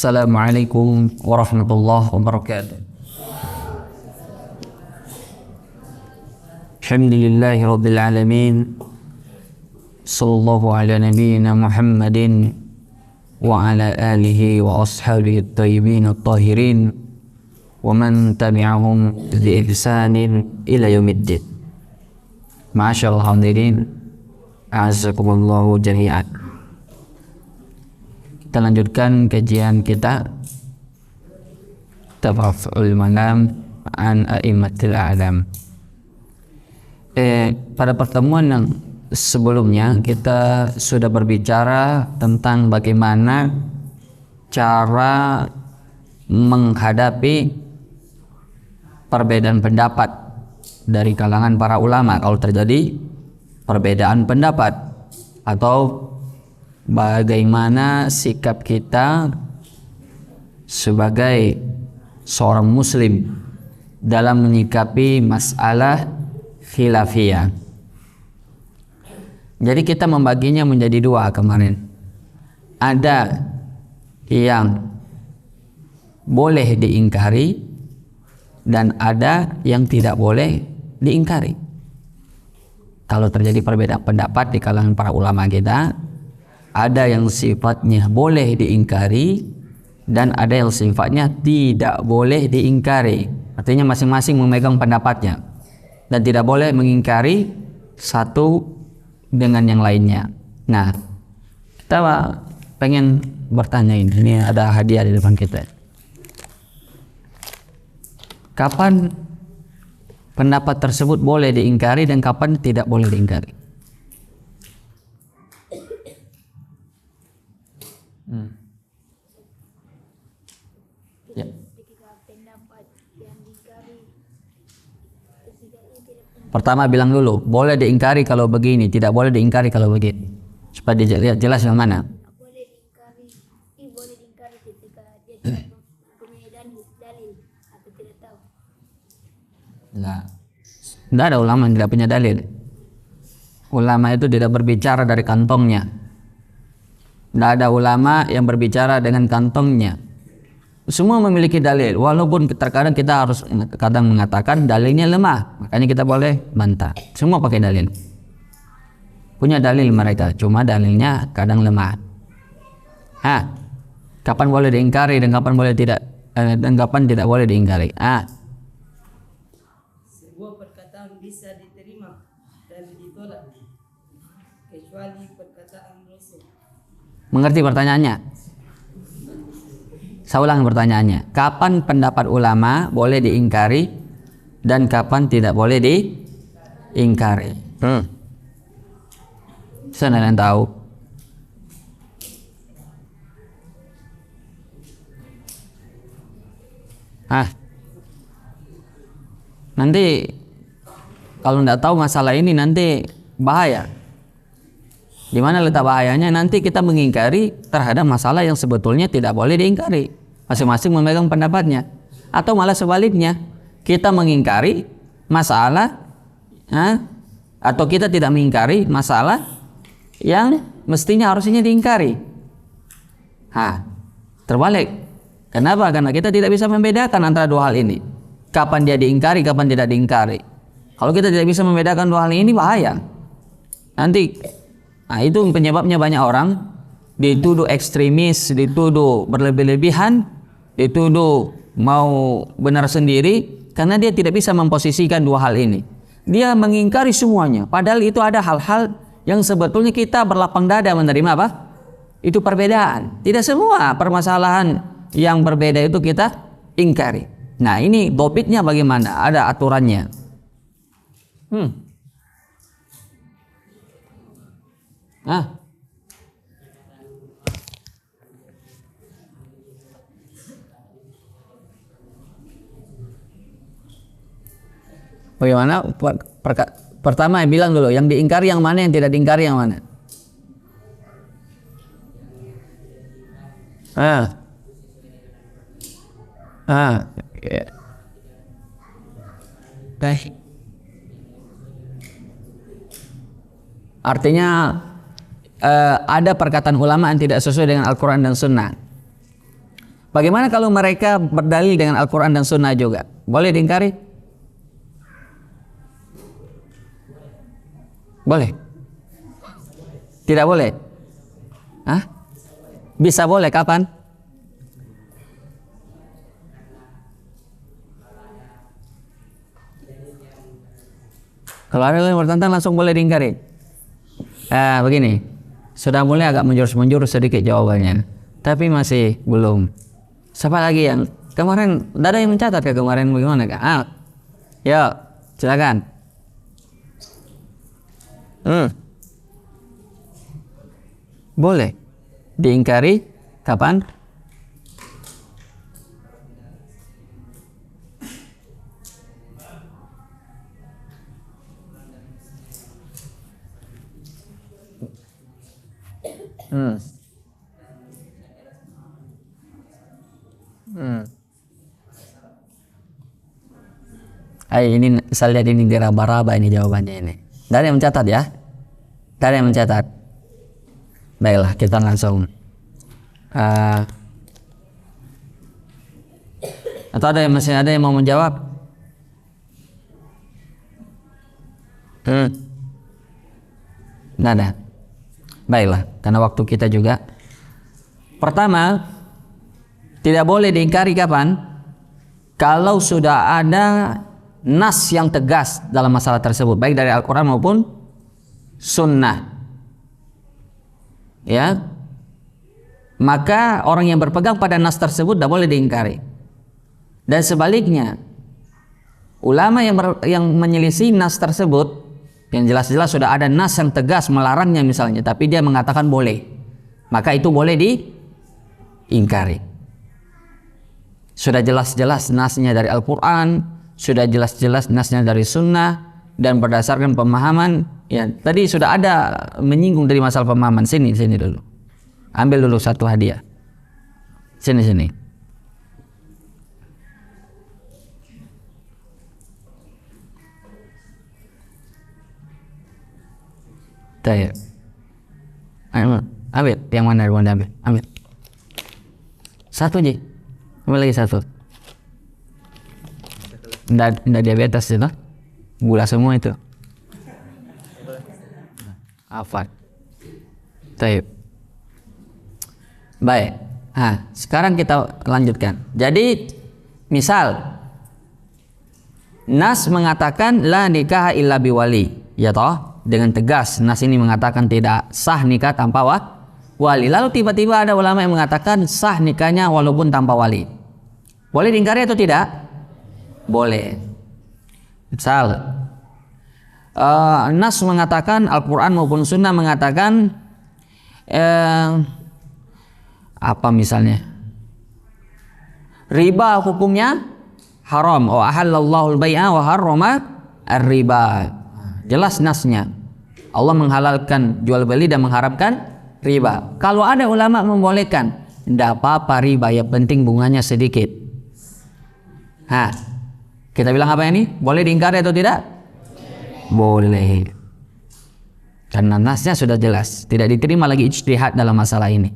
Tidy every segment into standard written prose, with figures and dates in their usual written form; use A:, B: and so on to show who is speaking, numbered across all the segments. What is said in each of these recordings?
A: Assalamualaikum warahmatullahi wabarakatuh. Alhamdulillahi rabbil alamin. Sallallahu ala nabiyyina Muhammadin wa ala alihi wa ashabihi at-tayyibin at-tahirin wa man tabi'ahum bi ihsanin ila yaumiddin. Ma'asyiral hadirin, a'azzakumullahu jami'an. Kita lanjutkan kajian kita Tafaful Manam an A'immatil A'lam. Pada pertemuan yang sebelumnya kita sudah berbicara tentang bagaimana cara menghadapi perbedaan pendapat dari kalangan para ulama kalau terjadi perbedaan pendapat, atau bagaimana sikap kita sebagai seorang muslim dalam menyikapi masalah khilafiyah. Jadi kita membaginya menjadi dua kemarin. Ada yang boleh diingkari dan ada yang tidak boleh diingkari. Kalau terjadi perbedaan pendapat di kalangan para ulama kita, ada yang sifatnya boleh diingkari dan ada yang sifatnya tidak boleh diingkari. Artinya masing-masing memegang pendapatnya dan tidak boleh mengingkari satu dengan yang lainnya. Nah, kita pengen bertanya ini ada hadiah di depan kita. Kapan pendapat tersebut boleh diingkari dan kapan tidak boleh diingkari? Ya. Pertama bilang dulu, boleh diingkari kalau begini, tidak boleh diingkari kalau begini. Supaya dia jelas yang mana.
B: Boleh diingkari ketika dia tidak punya dalil atau tidak tahu.
A: Nah, tidak ada ulama yang tidak punya dalil. Ulama itu tidak berbicara dari kantongnya. Tidak ada ulama yang berbicara dengan kantongnya. Semua memiliki dalil, walaupun terkadang kita harus kadang mengatakan dalilnya lemah, makanya kita boleh bantah. Semua pakai dalil, punya dalil mereka, cuma dalilnya kadang lemah. Kapan boleh diingkari dan kapan boleh tidak, dan kapan tidak boleh diingkari?
C: Sebuah perkataan bisa diterima dan ditolak kecuali perkataan musuh.
A: Mengerti pertanyaannya? Saya ulang pertanyaannya. Kapan pendapat ulama boleh diingkari dan kapan tidak boleh diingkari? Saya yang tahu. Nanti kalau tidak tahu masalah ini nanti bahaya. Di mana letak bahayanya? Nanti kita mengingkari terhadap masalah yang sebetulnya tidak boleh diingkari. Masing-masing memegang pendapatnya. Atau malah sebaliknya, kita mengingkari masalah atau kita tidak mengingkari masalah yang mestinya harusnya diingkari. Terbalik. Kenapa? Karena kita tidak bisa membedakan antara dua hal ini. Kapan dia diingkari, kapan tidak diingkari. Kalau kita tidak bisa membedakan dua hal ini, bahaya. Nanti itu penyebabnya banyak orang dituduh ekstremis, dituduh berlebih-lebihan, dituduh mau benar sendiri karena dia tidak bisa memposisikan dua hal ini. Dia mengingkari semuanya, padahal itu ada hal-hal yang sebetulnya kita berlapang dada menerima apa? Itu perbedaan. Tidak semua permasalahan yang berbeda itu kita ingkari. Nah, ini dopitnya bagaimana? Ada aturannya. Bagaimana? Pertama bilang dulu, yang diingkari yang mana, yang tidak diingkari yang mana? Baik. Artinya ada perkataan ulama yang tidak sesuai dengan Al-Quran dan Sunnah. Bagaimana kalau mereka berdalil dengan Al-Quran dan Sunnah juga? Boleh diingkari? Boleh? Tidak boleh? Hah? Bisa boleh, kapan? Kalau ada yang bertentang langsung boleh diingkari. Begini, sudah mulai agak menjurus sedikit jawabannya, tapi masih belum. Siapa lagi yang kemarin? Ada yang mencatat ke kemarin bagaimana? Ya, silakan. Boleh diingkari kapan? Ini saya lihat ini diraba-raba ini jawabannya ini. Dari yang mencatat ya? Dari yang mencatat. Baiklah, kita langsung. Atau masih ada yang mau menjawab? Nggak ada. Baiklah, karena waktu kita juga. Pertama, tidak boleh diingkari kapan? Kalau sudah ada nas yang tegas dalam masalah tersebut, baik dari Al-Quran maupun Sunnah. Ya, maka orang yang berpegang pada nas tersebut tidak boleh diingkari. Dan sebaliknya, ulama yang menyelisih nas tersebut, yang jelas-jelas sudah ada nas yang tegas melarangnya misalnya, tapi dia mengatakan boleh, maka itu boleh diingkari. Sudah jelas-jelas nasnya dari Al-Quran, sudah jelas-jelas nasnya dari Sunnah, dan berdasarkan pemahaman, ya tadi sudah ada menyinggung dari masalah pemahaman. Sini dulu, ambil dulu satu hadiah. Sini. Tayyib. Ambil yang mana yang mau ambil. Satu aja. Ambil lagi satu. Nggak diabetes itu. Gula semua itu. Afan. Tayyib. Baik. Sekarang kita lanjutkan. Jadi misal nas mengatakan la nikah illa biwali, ya toh? Dengan tegas nas ini mengatakan tidak sah nikah tanpa wali. Lalu tiba-tiba ada ulama yang mengatakan sah nikahnya walaupun tanpa wali. Boleh diingkari atau tidak? Boleh. Misal nas mengatakan, Al-Quran maupun Sunnah mengatakan apa misalnya, riba hukumnya haram, wa ahallallahu al-bai'a wa harrama ar-riba. Jelas nasnya, Allah menghalalkan jual beli dan mengharamkan riba. Kalau ada ulama membolehkan, tidak apa-apa riba, yang penting bunganya sedikit. Kita bilang apa ini? Boleh diingkari atau tidak? Boleh. Karena nasnya sudah jelas, tidak diterima lagi ijtihad dalam masalah ini.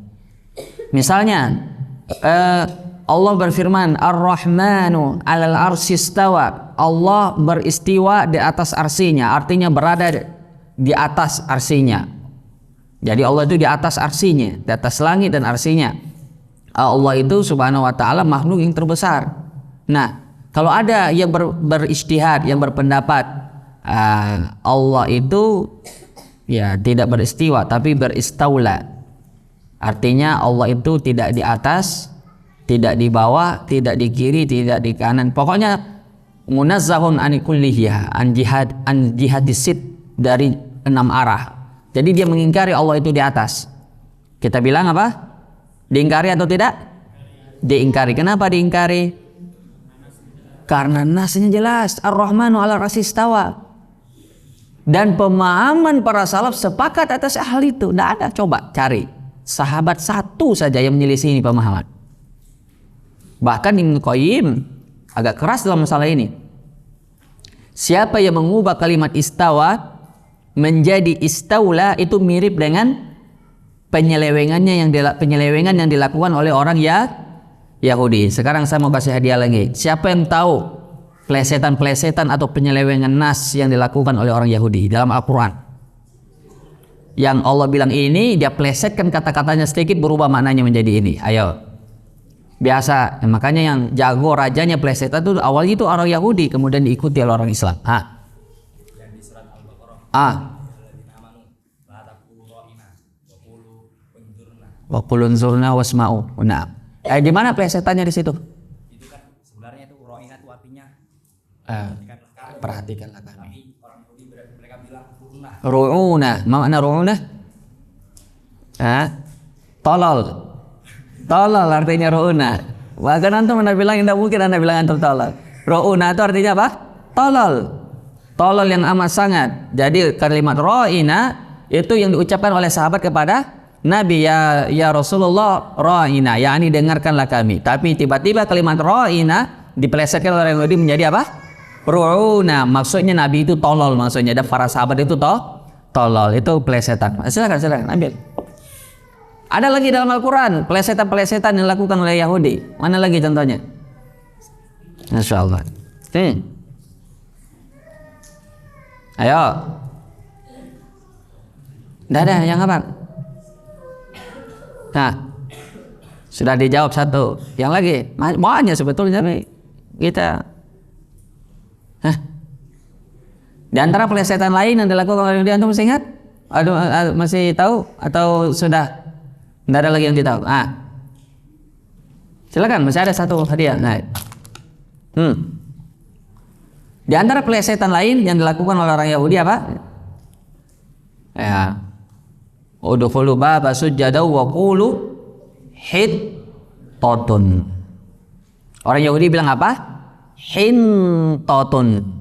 A: Misalnya Allah berfirman, Ar-Rahmanu 'alal arsy istawa. Allah beristiwa di atas arsinya, artinya berada di atas arsinya. Jadi Allah itu di atas arsinya, di atas langit dan arsinya. Allah itu subhanahu wa ta'ala makhluk yang terbesar. Nah, kalau ada yang berijtihad, yang berpendapat Allah itu ya tidak beristiwa tapi beristaula, artinya Allah itu tidak di atas, tidak di bawah, tidak di kiri, tidak di kanan, pokoknya munazzahun an kullihiyah, an jihadisit, dari 6 arah. Jadi dia mengingkari Allah itu di atas. Kita bilang apa? Diingkari atau tidak? Diingkari. Kenapa diingkari? Karena nasnya jelas, Ar-Rahmanu 'alal arsy istawa. Dan pemahaman para salaf sepakat atas hal itu. Tidak ada, coba cari sahabat satu saja yang menyelisih ini pemahaman. Bahkan Ibnu Qayyim agak keras dalam masalah ini. Siapa yang mengubah kalimat istawa menjadi istaula, itu mirip dengan penyelewengan yang dilakukan oleh orang Yahudi. Sekarang saya mau kasih hadiah lagi. Siapa yang tahu plesetan-plesetan atau penyelewengan nas yang dilakukan oleh orang Yahudi dalam Al-Quran? Yang Allah bilang ini, dia plesetkan kata-katanya sedikit, berubah maknanya menjadi ini. Ayo. Biasa, makanya yang jago rajanya plesetan itu awalnya itu orang Yahudi, kemudian diikuti oleh orang Islam.
D: Yang di surat Al-Baqarah.
A: Wa qul unzurna wasma'u. Nah, di mana plesetannya di situ?
D: Itu kan sebenarnya itu ro'ina itu artinya
A: Perhatikanlah kami.
D: tapi orang Yahudi mereka bilang ru'na.
A: Ru'una, makna ru'una? Tolol. Tolol artinya ru'una. Bahkan antum anda bilang tidak mungkin anda bilang antum tolol. Ru'una itu artinya apa? Tolol. Tolol yang amat sangat. Jadi kalimat ro'ina itu yang diucapkan oleh sahabat kepada Nabi, ya Rasulullah ra'ina, yakni dengarkanlah kami. Tapi tiba-tiba kalimat ra'ina dipelesetkan oleh orang Yahudi menjadi apa? Ru'una. Maksudnya Nabi itu tolol, maksudnya ada para sahabat itu tolol. Itu pelesetan. Silakan ambil. Ada lagi dalam Al-Quran pelesetan-pelesetan yang dilakukan oleh Yahudi. Mana lagi contohnya? Masya Allah. Ayo. Tidak ada yang apa? Nah, sudah dijawab satu. Yang lagi banyak sebetulnya kita. Di antara pelesetan lain yang dilakukan oleh Yahudi, antum masih ingat? Aduh, masih tahu atau sudah? Tidak ada lagi yang ditahu. Silakan, masih ada satu hadiah. Nah, di antara pelesetan lain yang dilakukan oleh orang Yahudi apa? Ya, udkhulu baba sujada wa qulu hittatun. Orang Yahudi bilang apa? Hintatun.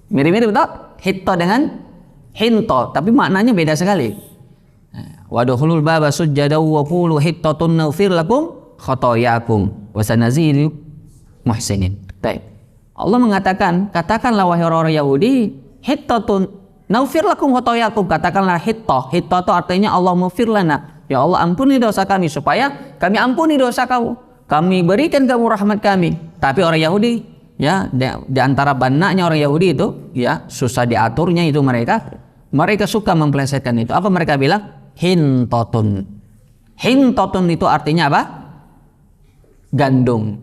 A: Mirip-mirip betul? Hitta dengan hinto, tapi maknanya beda sekali. Wa udkhulul baba sujada wa qulu hittatun naghfir lakum khotoyakum wa sanazidul muhsinin. Baik. Allah mengatakan, katakanlah wahai orang-orang Yahudi, hittatun naghfir lakum khotoyakum, katakanlah hitta. Hitta itu artinya Allah maghfir lana. Ya Allah ampuni dosa kami supaya kami ampuni dosa kamu. Kami berikan kamu rahmat kami. Tapi orang Yahudi, ya, di antara banaknya orang Yahudi itu, ya, susah diaturnya itu mereka suka memplesetkan itu. Apa mereka bilang? Hintatun. Hintatun itu artinya apa? Gandum.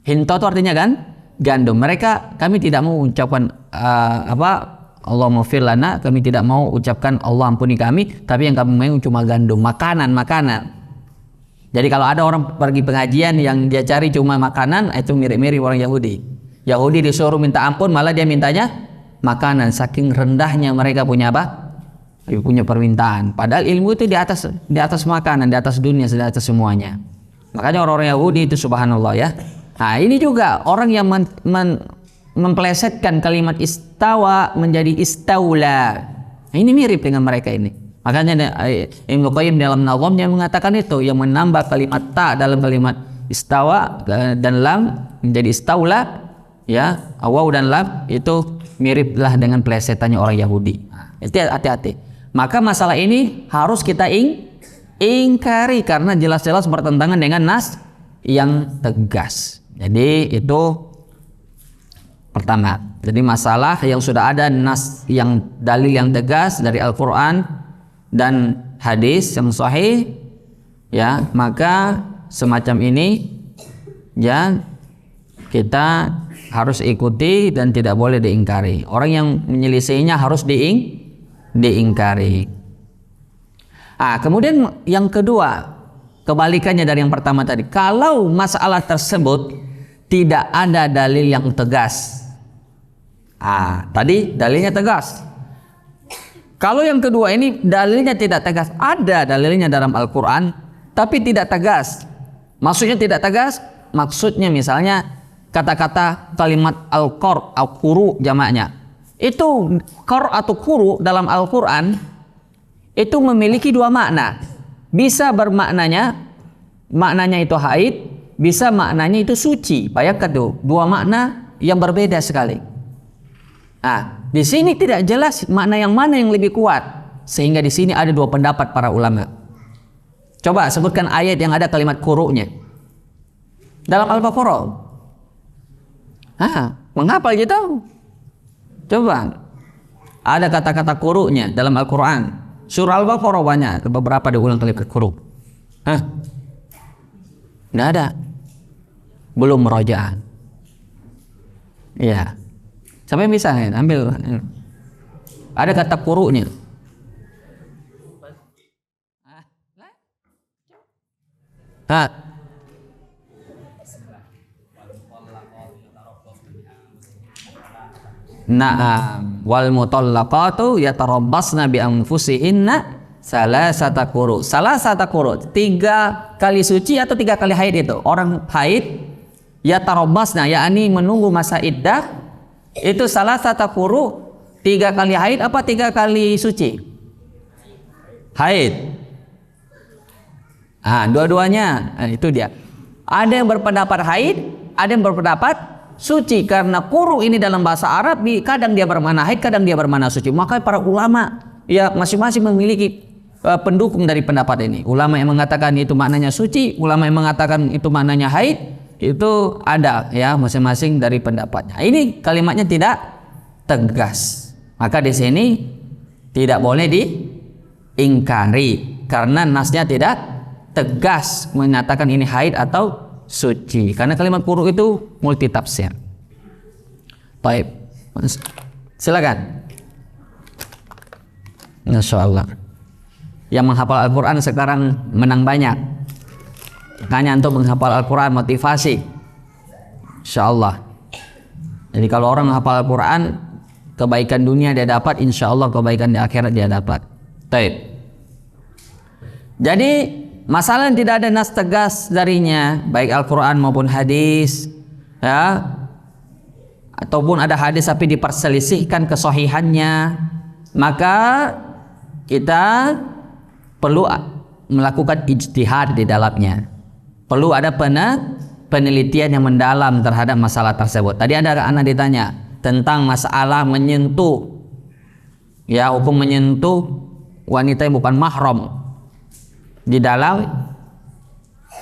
A: Hinta itu artinya kan? Gandum. Kami tidak mau ucapkan Allah maghfir lana, kami tidak mau ucapkan Allah ampuni kami, tapi yang kami mau cuma gandum, makanan. Jadi kalau ada orang pergi pengajian yang dia cari cuma makanan, itu mirip-mirip orang Yahudi. Yahudi disuruh minta ampun, malah dia mintanya makanan. Saking rendahnya mereka punya apa? Punya permintaan. Padahal ilmu itu di atas makanan, di atas dunia, di atas semuanya. Makanya orang-orang Yahudi itu subhanallah ya. Nah, ini juga orang yang memplesetkan kalimat istawa menjadi istaula. Nah, ini mirip dengan mereka ini. Makanya Ibnu Qayyim dalam Nazamnya mengatakan itu, yang menambah kalimat ta dalam kalimat istawa dan lam menjadi istaula, ya, waw dan lam itu miriplah dengan plesetannya orang Yahudi. Nah, itu hati-hati. Maka masalah ini harus kita ingkari karena jelas-jelas bertentangan dengan nas yang tegas. Jadi itu pertama. Jadi masalah yang sudah ada nas yang dalil yang tegas dari Al-Quran dan hadis yang sahih, ya, maka semacam ini, ya, kita harus ikuti dan tidak boleh diingkari. Orang yang menyelisihinya harus diingkari. Kemudian yang kedua, kebalikannya dari yang pertama tadi. Kalau masalah tersebut tidak ada dalil yang tegas. Tadi dalilnya tegas. Kalau yang kedua ini dalilnya tidak tegas. Ada dalilnya dalam Al-Quran, tapi tidak tegas. Maksudnya tidak tegas, maksudnya misalnya kata-kata kalimat al-qor, al-quru jamaknya. Itu qor atau quru dalam Al-Quran itu memiliki dua makna. Bisa bermaknanya itu haid, bisa maknanya itu suci. Bayangkan dua makna yang berbeda sekali. Di sini tidak jelas makna yang mana yang lebih kuat, sehingga di sini ada dua pendapat para ulama. Coba sebutkan ayat yang ada kalimat quru'nya. dalam Al-Baqarah. Menghafal gitu. Coba. Ada kata-kata qur'nya dalam Al-Quran. Surah Al-Baqarah banyak, beberapa diulang kali qur'u. Nggak ada. Belum merojaan. Iya. Sampai bisa ambil. Ada kata qur'nya. Na'am wal mutallaqatu yatarabbasna bi anfusihinna salasata quru. Salasata quru, 3 kali suci atau 3 kali haid itu. Orang haid yatarabbasna, yakni menunggu masa iddah, itu salasata quru, 3 kali haid apa 3 kali suci? Haid. Dua-duanya. Itu dia. Ada yang berpendapat haid, ada yang berpendapat suci, karena quru ini dalam bahasa Arab kadang dia bermakna haid, kadang dia bermakna suci. Maka para ulama ya masing-masing memiliki pendukung dari pendapat ini. Ulama yang mengatakan itu maknanya suci, ulama yang mengatakan itu maknanya haid, itu ada ya masing-masing dari pendapatnya. Ini kalimatnya tidak tegas. Maka di sini tidak boleh diingkari karena nasnya tidak tegas menyatakan ini haid atau suci, karena kalimat quru itu multi tafsir. Baik, silakan. Masya Allah, yang menghafal Al-Quran sekarang menang banyak. Makanya untuk menghafal Al-Quran motivasi, Insya Allah. Jadi kalau orang menghafal Al-Quran, kebaikan dunia dia dapat, Insya Allah kebaikan di akhirat dia dapat. Baik. Jadi masalah yang tidak ada nas tegas darinya, baik Al-Quran maupun hadis, ya, ataupun ada hadis tapi diperselisihkan kesohihannya, maka kita perlu melakukan ijtihad di dalamnya. Perlu ada penelitian yang mendalam terhadap masalah tersebut. Tadi ada anak ditanya tentang masalah menyentuh, ya, hukum menyentuh wanita yang bukan mahram di dalam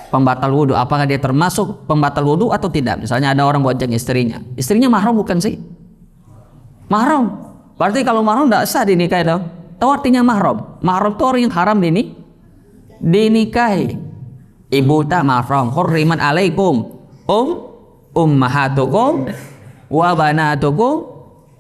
A: pembatal wudhu, apakah dia termasuk pembatal wudhu atau tidak? Misalnya ada orang bonceng istrinya mahram bukan sih? Mahram, berarti kalau mahram tidak sah dinikahi dong. Tahu artinya mahram? Mahram itu orang yang haram dinikahi. Ibu tak mahram, hurriman alaikum ummahatukum wa banatukum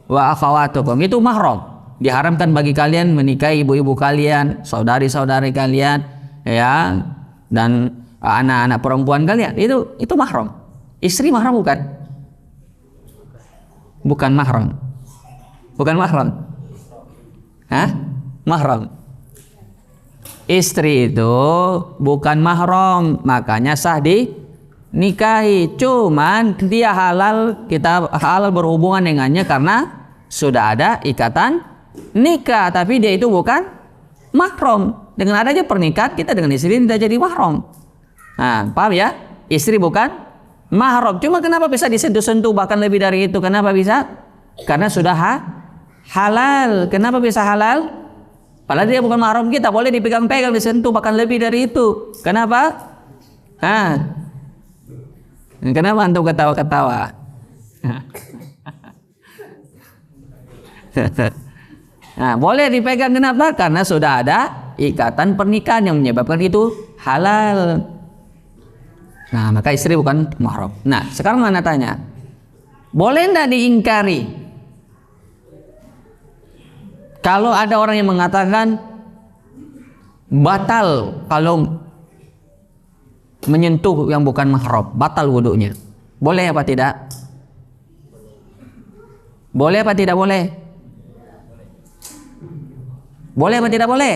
A: wa akhawatukum, itu mahram. Diharamkan bagi kalian menikahi ibu-ibu kalian, saudari-saudari kalian, ya, dan anak-anak perempuan kalian. Itu mahram. Istri mahram bukan? Bukan mahram. Bukan mahram. Mahram. Istri itu bukan mahram, makanya sah dinikahi. Cuman dia kita halal berhubungan dengannya karena sudah ada ikatan nikah, tapi dia itu bukan mahram. Dengan adanya pernikahan kita dengan istri tidak jadi mahram. Paham ya? Istri bukan mahram. Cuma kenapa bisa disentuh-sentuh bahkan lebih dari itu? Kenapa bisa? Karena sudah halal. Kenapa bisa halal? Padahal dia bukan mahram kita, boleh dipegang-pegang, disentuh bahkan lebih dari itu. Kenapa? Kenapa antum ketawa-ketawa? Boleh dipegang, kenapa? Karena sudah ada ikatan pernikahan yang menyebabkan itu halal. Maka istri bukan mahram. Sekarang mana tanya, boleh tidak diingkari kalau ada orang yang mengatakan batal kalau menyentuh yang bukan mahram, batal wudunya? Boleh apa tidak? Boleh apa tidak boleh? Boleh apa tidak boleh?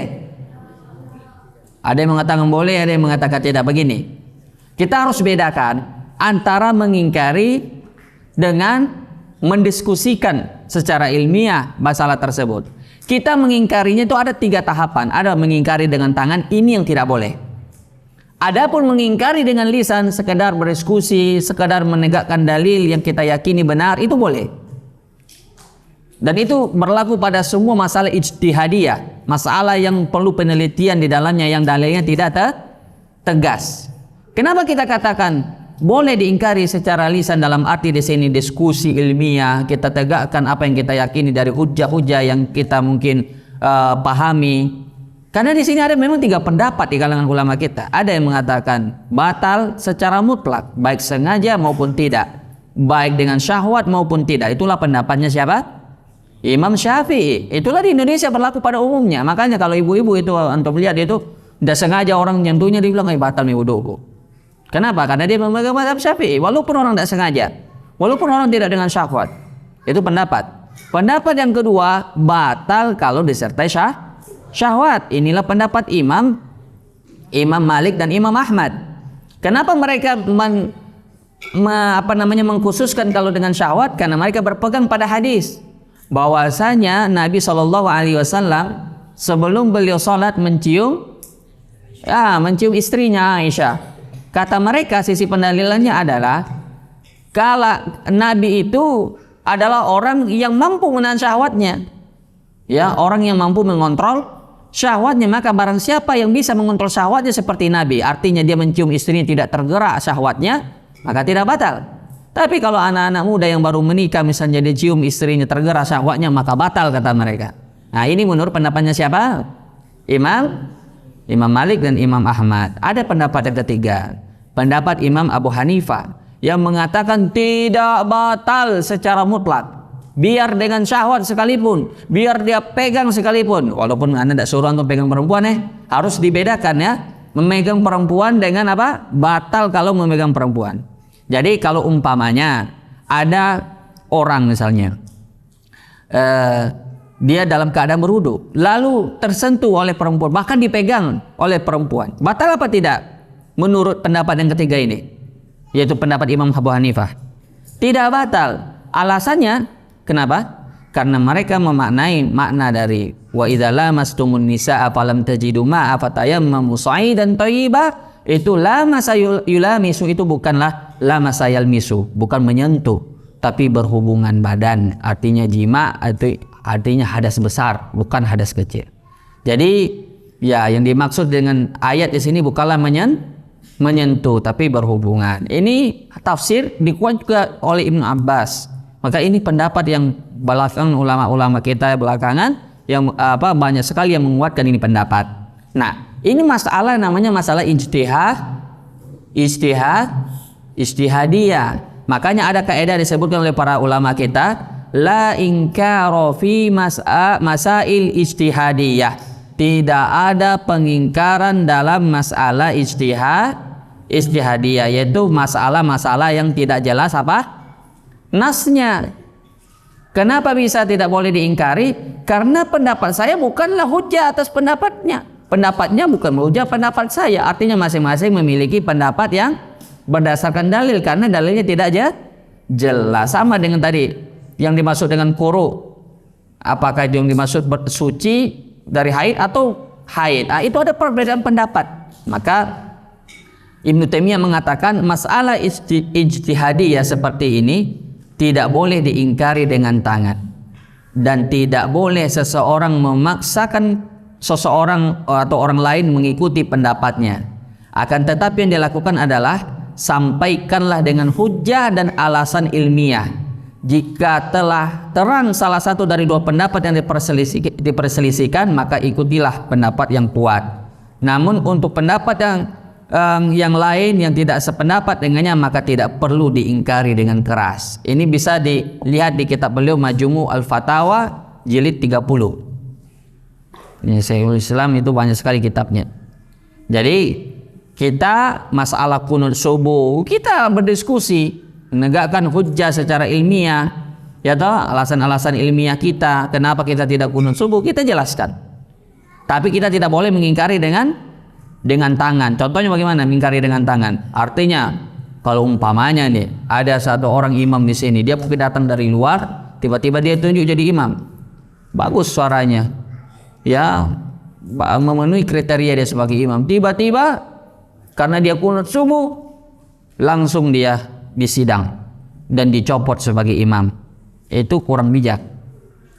A: Ada yang mengatakan boleh, ada yang mengatakan tidak. Begini, kita harus bedakan antara mengingkari dengan mendiskusikan secara ilmiah masalah tersebut. Kita mengingkarinya itu ada 3 tahapan. Ada mengingkari dengan tangan, ini yang tidak boleh. Adapun mengingkari dengan lisan, sekedar berdiskusi, sekedar menegakkan dalil yang kita yakini benar, itu boleh. Dan itu berlaku pada semua masalah ijtihadiyah, masalah yang perlu penelitian di dalamnya, yang dalilnya tidak tegas. Kenapa kita katakan boleh diingkari secara lisan dalam arti di sini diskusi ilmiah, kita tegakkan apa yang kita yakini dari hujah-hujah yang kita mungkin pahami. Karena di sini ada memang 3 pendapat di kalangan ulama kita. Ada yang mengatakan batal secara mutlak, baik sengaja maupun tidak, baik dengan syahwat maupun tidak. Itulah pendapatnya siapa? Imam Syafi'i. Itulah di Indonesia berlaku pada umumnya. Makanya kalau ibu-ibu itu antum lihat itu udah sengaja orang nyentuhnya, dia bilang batal nih wuduku. Kenapa? Karena dia memegang mazhab Syafi'i, walaupun orang tidak sengaja, walaupun orang tidak dengan syahwat. Itu pendapat. Pendapat yang kedua, batal kalau disertai syahwat. Inilah pendapat Imam Malik dan Imam Ahmad. Kenapa mereka mengkhususkan kalau dengan syahwat? Karena mereka berpegang pada hadis bahwasanya Nabi SAW sebelum beliau sholat mencium istrinya Aisyah. Kata mereka, sisi pendalilannya adalah kalau Nabi itu adalah orang yang mampu menahan syahwatnya, ya, orang yang mampu mengontrol syahwatnya. Maka barang siapa yang bisa mengontrol syahwatnya seperti Nabi, artinya dia mencium istrinya tidak tergerak syahwatnya, maka tidak batal. Tapi kalau anak-anak muda yang baru menikah misalnya dia cium istrinya tergerak syahwatnya, maka batal kata mereka. Nah, ini menurut pendapatnya siapa? Imam Malik dan Imam Ahmad. Ada pendapat yang ketiga, pendapat Imam Abu Hanifah yang mengatakan tidak batal secara mutlak, biar dengan syahwat sekalipun, biar dia pegang sekalipun. Walaupun anda tidak suruh untuk pegang perempuan, harus dibedakan ya, memegang perempuan dengan apa? Batal kalau memegang perempuan. Jadi kalau umpamanya ada orang misalnya dia dalam keadaan berwudu lalu tersentuh oleh perempuan, bahkan dipegang oleh perempuan, batal apa tidak? Menurut pendapat yang ketiga ini, yaitu pendapat Imam Abu Hanifah, tidak batal. Alasannya kenapa? Karena mereka memaknai makna dari wa idza lamastumun nisaa falam tajidu ma'a fatayammamu sa'idan thayyiba. Itu lamasa yulamisu, itu bukanlah lamasa yalmisu, bukan menyentuh, tapi berhubungan badan, artinya jima, artinya hadas besar, bukan hadas kecil. Jadi ya, yang dimaksud dengan ayat di sini bukanlah menyentuh, tapi berhubungan. Ini tafsir dikuat juga oleh Ibnu Abbas. Maka ini pendapat yang belakangan ulama-ulama kita belakangan yang banyak sekali yang menguatkan ini pendapat. Nah, ini masalah namanya masalah ijtihadiyah. Makanya ada kaidah disebutkan oleh para ulama kita, la inkara fi masail ijtihadiyah. Tidak ada pengingkaran dalam masalah ijtihadiyah, yaitu masalah-masalah yang tidak jelas apa? Nasnya. Kenapa bisa tidak boleh diingkari? Karena pendapat saya bukanlah hujah atas pendapatnya. Pendapatnya bukan hujah pendapat saya. Artinya masing-masing memiliki pendapat yang berdasarkan dalil, karena dalilnya tidak jelas. Sama dengan tadi yang dimaksud dengan quru, apakah itu yang dimaksud suci dari haid atau haid? Itu ada perbedaan pendapat. Maka Ibnu Taimiyah mengatakan masalah ijtihadiyah seperti ini tidak boleh diingkari dengan tangan, dan tidak boleh seseorang memaksakan seseorang atau orang lain mengikuti pendapatnya. Akan tetapi yang dilakukan adalah sampaikanlah dengan hujah dan alasan ilmiah. Jika telah terang salah satu dari dua pendapat yang diperselisihkan, maka ikutilah pendapat yang kuat. Namun untuk pendapat yang lain yang tidak sependapat dengannya, maka tidak perlu diingkari dengan keras. Ini bisa dilihat di kitab beliau Majmu' al-Fatawa jilid 30. Ini Syekhul Islam, itu banyak sekali kitabnya. Jadi kita masalah kunut subuh kita berdiskusi, menegakkan hujjah secara ilmiah, ya toh, alasan-alasan ilmiah kita kenapa kita tidak kunut subuh kita jelaskan. Tapi kita tidak boleh mengingkari dengan tangan. Contohnya bagaimana mengingkari dengan tangan? Artinya kalau umpamanya nih ada satu orang imam di sini, dia mungkin datang dari luar, tiba-tiba dia tunjuk jadi imam, bagus suaranya, ya memenuhi kriteria dia sebagai imam. Tiba-tiba karena dia kunut subuh langsung dia disidang dan dicopot sebagai imam. Itu kurang bijak.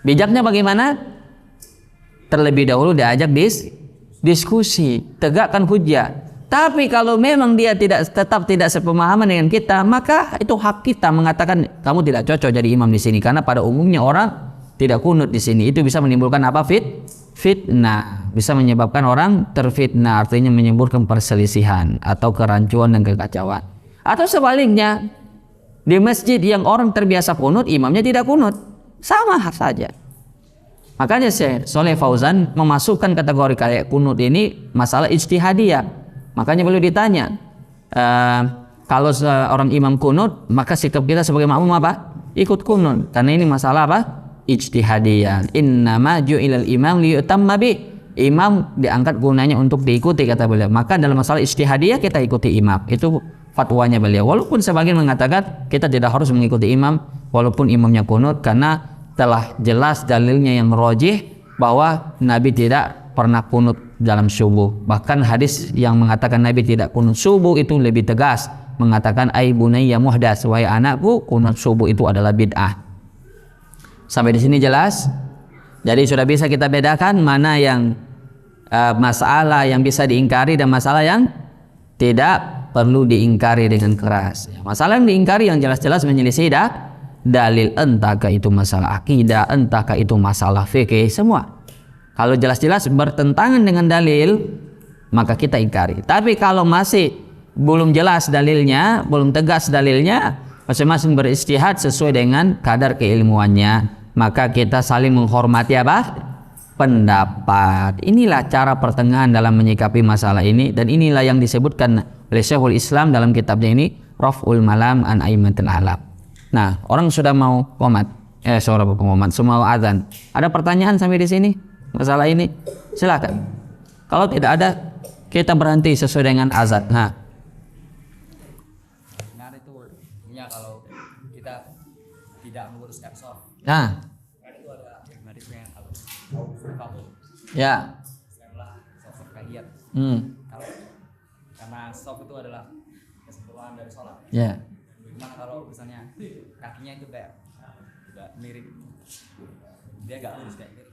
A: Bijaknya bagaimana? Terlebih dahulu diajak diskusi, tegakkan hujjah. Tapi kalau memang dia tetap tidak sepemahaman dengan kita, maka itu hak kita mengatakan kamu tidak cocok jadi imam di sini, karena pada umumnya orang tidak kunut di sini. Itu bisa menimbulkan apa? Fitnah. Bisa menyebabkan orang terfitnah, artinya menimbulkan perselisihan atau kerancuan dan kekacauan. Atau sebaliknya, di masjid yang orang terbiasa kunut, imamnya tidak kunut, sama saja. Makanya Syekh Shalih Fauzan memasukkan kategori kayak kunut ini masalah ijtihadiyah. Makanya beliau ditanya, kalau seorang imam kunut, maka sikap kita sebagai makmum apa? Ikut kunut. Karena ini masalah apa? Ijtihadiyah. Innama ju'ilal imam liyutamma bi. Imam diangkat gunanya untuk diikuti, kata beliau. Maka dalam masalah ijtihadiyah kita ikuti imam. Itu fatwanya beliau. Walaupun sebagian mengatakan kita tidak harus mengikuti imam walaupun imamnya kunut, karena telah jelas dalilnya yang rajih bahwa Nabi tidak pernah kunut dalam subuh. Bahkan hadis yang mengatakan Nabi tidak kunut subuh itu lebih tegas, mengatakan ai bunayya muhdas, wahai anakku, kunut subuh itu adalah bid'ah. Sampai di sini jelas. Jadi sudah bisa kita bedakan mana yang masalah yang bisa diingkari dan masalah yang tidak perlu diingkari dengan keras. Masalah yang diingkari yang jelas-jelas menyelisih dalil, entahkah itu masalah akidah, entahkah itu masalah fikih, semua. Kalau jelas-jelas bertentangan dengan dalil, maka kita ingkari. Tapi kalau masih belum jelas dalilnya, belum tegas dalilnya, masing-masing beristihad sesuai dengan kadar keilmuannya, maka kita saling menghormati apa? Pendapat. Inilah cara pertengahan dalam menyikapi masalah ini, dan inilah yang disebutkan oleh Syekhul Islam dalam kitabnya ini, Raf'ul Malam an Aimatul Alam. Nah, orang sudah mau qomat, semua azan. Ada pertanyaan sampai di sini? Masalah ini silakan. Kalau tidak ada, kita berhenti sesuai dengan azan. Nah,
D: benar itu punya kalau kita tidak menguruskan soft.
A: nah,
D: Itu ada hikmahnya kalau
A: ya.
D: setelah soft kahiyat. Kalau karena soft itu adalah kesempurnaan dari sholat.
A: Ya.
D: Gimana kalau misalnya kakinya itu kayak miring, dia nggak lurus kayak gitu.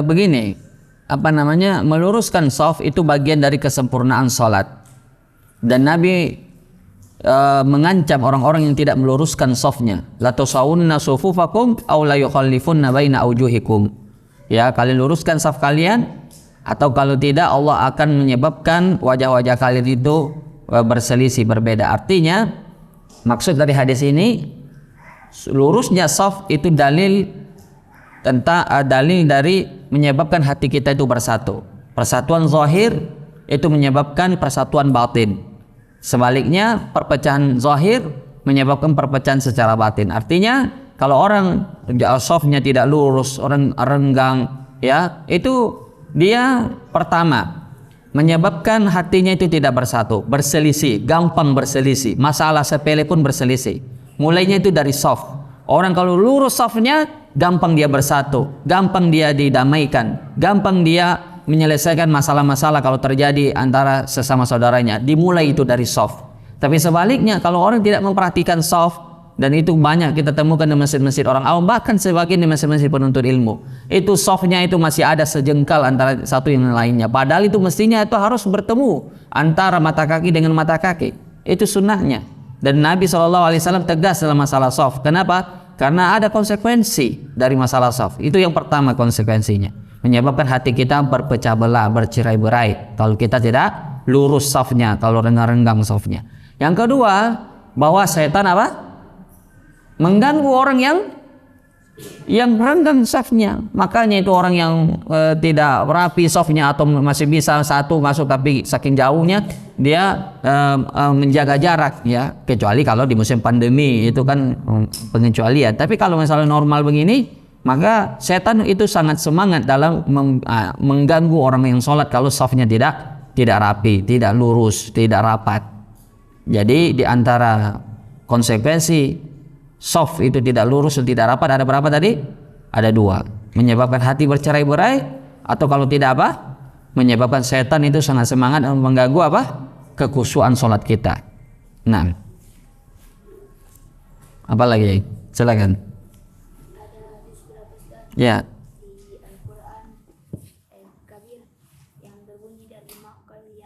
A: Begini, meluruskan shaf itu bagian dari kesempurnaan sholat, dan Nabi mengancam orang-orang yang tidak meluruskan shafnya, la tusawunna sufufakum aw la yukhallifunna baina awjuhikum. Ya, kalian luruskan shaf kalian, atau kalau tidak Allah akan menyebabkan wajah-wajah kalian itu berselisih, berbeda. Artinya maksud dari hadis ini, lurusnya shaf itu dalil dari menyebabkan hati kita itu bersatu. Persatuan zahir itu menyebabkan persatuan batin. Sebaliknya, perpecahan zahir menyebabkan perpecahan secara batin. Artinya, kalau orang shafnya tidak lurus, orang renggang, ya, itu dia pertama menyebabkan hatinya itu tidak bersatu, berselisih, gampang berselisih. Masalah sepele pun berselisih. Mulainya itu dari shaf. Orang kalau lurus shafnya, gampang dia bersatu, gampang dia didamaikan, gampang dia menyelesaikan masalah-masalah kalau terjadi antara sesama saudaranya. Dimulai itu dari shaf. Tapi sebaliknya, kalau orang tidak memperhatikan shaf, dan itu banyak kita temukan di masjid-masjid orang awam, bahkan sebagian di masjid-masjid penuntut ilmu, itu shafnya itu masih ada sejengkal antara satu yang lainnya. Padahal itu mestinya itu harus bertemu antara mata kaki dengan mata kaki. Itu sunnahnya. Dan Nabi SAW tegas dalam masalah shaf. Kenapa? Karena ada konsekuensi dari masalah shaf. Itu yang pertama konsekuensinya, menyebabkan hati kita berpecah belah, bercerai-berai kalau kita tidak lurus shafnya, kalau renggang-renggang shafnya. Yang kedua, bahwa setan apa? Mengganggu orang yang renggang shafnya. Makanya itu orang yang tidak rapi shafnya, atau masih bisa satu masuk tapi saking jauhnya dia menjaga jarak, ya, kecuali kalau di musim pandemi itu kan pengecualian. Tapi kalau misalnya normal begini, maka setan itu sangat semangat dalam mengganggu orang yang sholat kalau shafnya tidak rapi, tidak lurus, tidak rapat. Jadi di antara konsekuensi shaf itu tidak lurus dan tidak rapat ada berapa tadi? Ada dua. Menyebabkan hati bercerai-berai, atau kalau tidak apa? Menyebabkan setan itu sangat semangat mengganggu apa? Kekhusyuan sholat kita. Nah, apa lagi? Silakan. Ya.
B: Di Al-Quran Kabir yang berbunyi dari 5 kali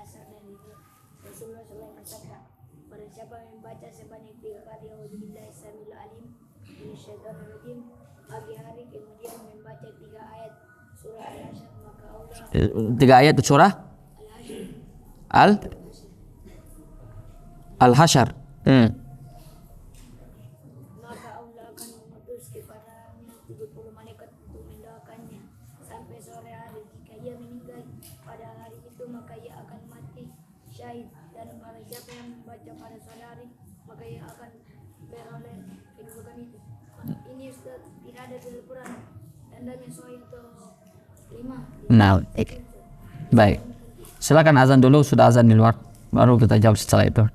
B: siapa yang membaca sebanyak 3 kali A'udzubillahi samil alim minasyaitonirrajim pagi hari kemudian membaca 3 ayat surah Al-Hasyr maka Allah
A: 3 ayat surah
B: Al-Hasyr
A: Al-Hasyr.
B: maka Allah akan mengutus kepadanya 30 malaikat untuk mendoakannya sampai sore hari. Jika ia meninggal pada hari itu maka ia akan mati syahid, dan barang siapa yang membaca pada sore hari maka ia akan beroleh kedudukan itu. Ini Ustaz tidak ada di Al-Quran dan dalamnya sahih atau 5.
A: Nah, baik. Silakan azan dulu, sudah azan di luar. Baru kita jawab setelah itu.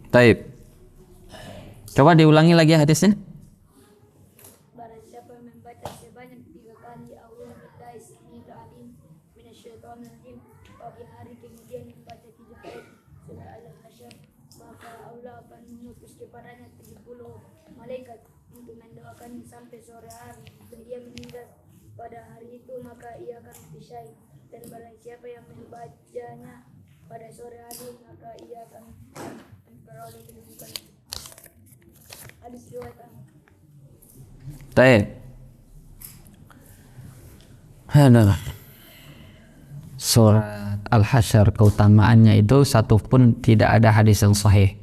A: Taib. Coba diulangi lagi hadisnya.
B: Barang siapa yang membaca sebanyak 3 kali A'udzubillahi samil alim minasyaitonirrajim pagi hari kemudian membaca 3 ayat surah Al-Hasyr maka Allah akan mengutus kepadanya 30 malaikat untuk mendoakannya sampai sore hari. Jika ia meninggal pada hari itu maka ia akan mati syahid, dan barang siapa yang membacanya pada sore hari maka ia akan memperoleh kedudukan itu. Hadis riwayat Ahmad.
A: Baik. Aduh. Surat Al-Hasyr keutamaannya itu satu pun tidak ada hadis yang sahih.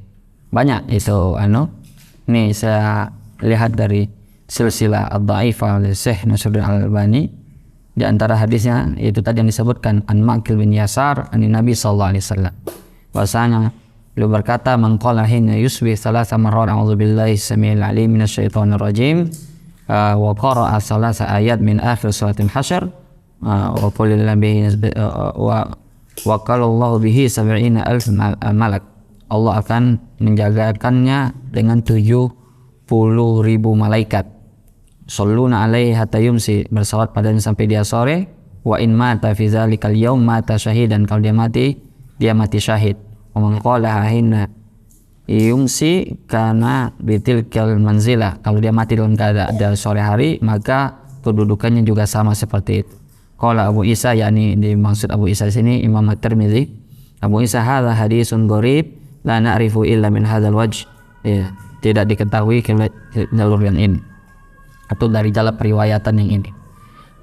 A: Banyak itu Nih saya lihat dari silsilah ad-dhaifah oleh Syekh Nasiruddin Al-Albani, di antara hadisnya itu tadi yang disebutkan an Ma'qil bin Yasar an Nabi sallallahu alaihi wasallam. Bahwasanya beliau berkata, "Man qala hina yusbi thalatha marrat a'udzubillahi samiil alim minasyaitonir rajim wa qara'a thalatha ayat min akhir surat Al-Hasyr wa qala bihi wa qala Allah bihi 70,000 malak." Allah akan menjagakannya dengan 70,000 malaikat. Shalluna alaihi hatta yumsi, bersalawat padanya sampai dia sore. Wa in mata fi dzalikal yaum mata syahidan, kalau dia mati syahid. Wa man qala hina yumsi kana bitilkal manzilah, kalau dia mati dalam keadaan sore hari maka kedudukannya juga sama seperti itu. Qala Abu Isa, yakni dimaksud Abu Isa sini Imam At-Tirmidzi. Abu Isa, hadza hadisun gharib la na'rifu illa min hadzal wajh. Ya, tidak diketahui jalur yang ini atau dari jalan periwayatan yang ini.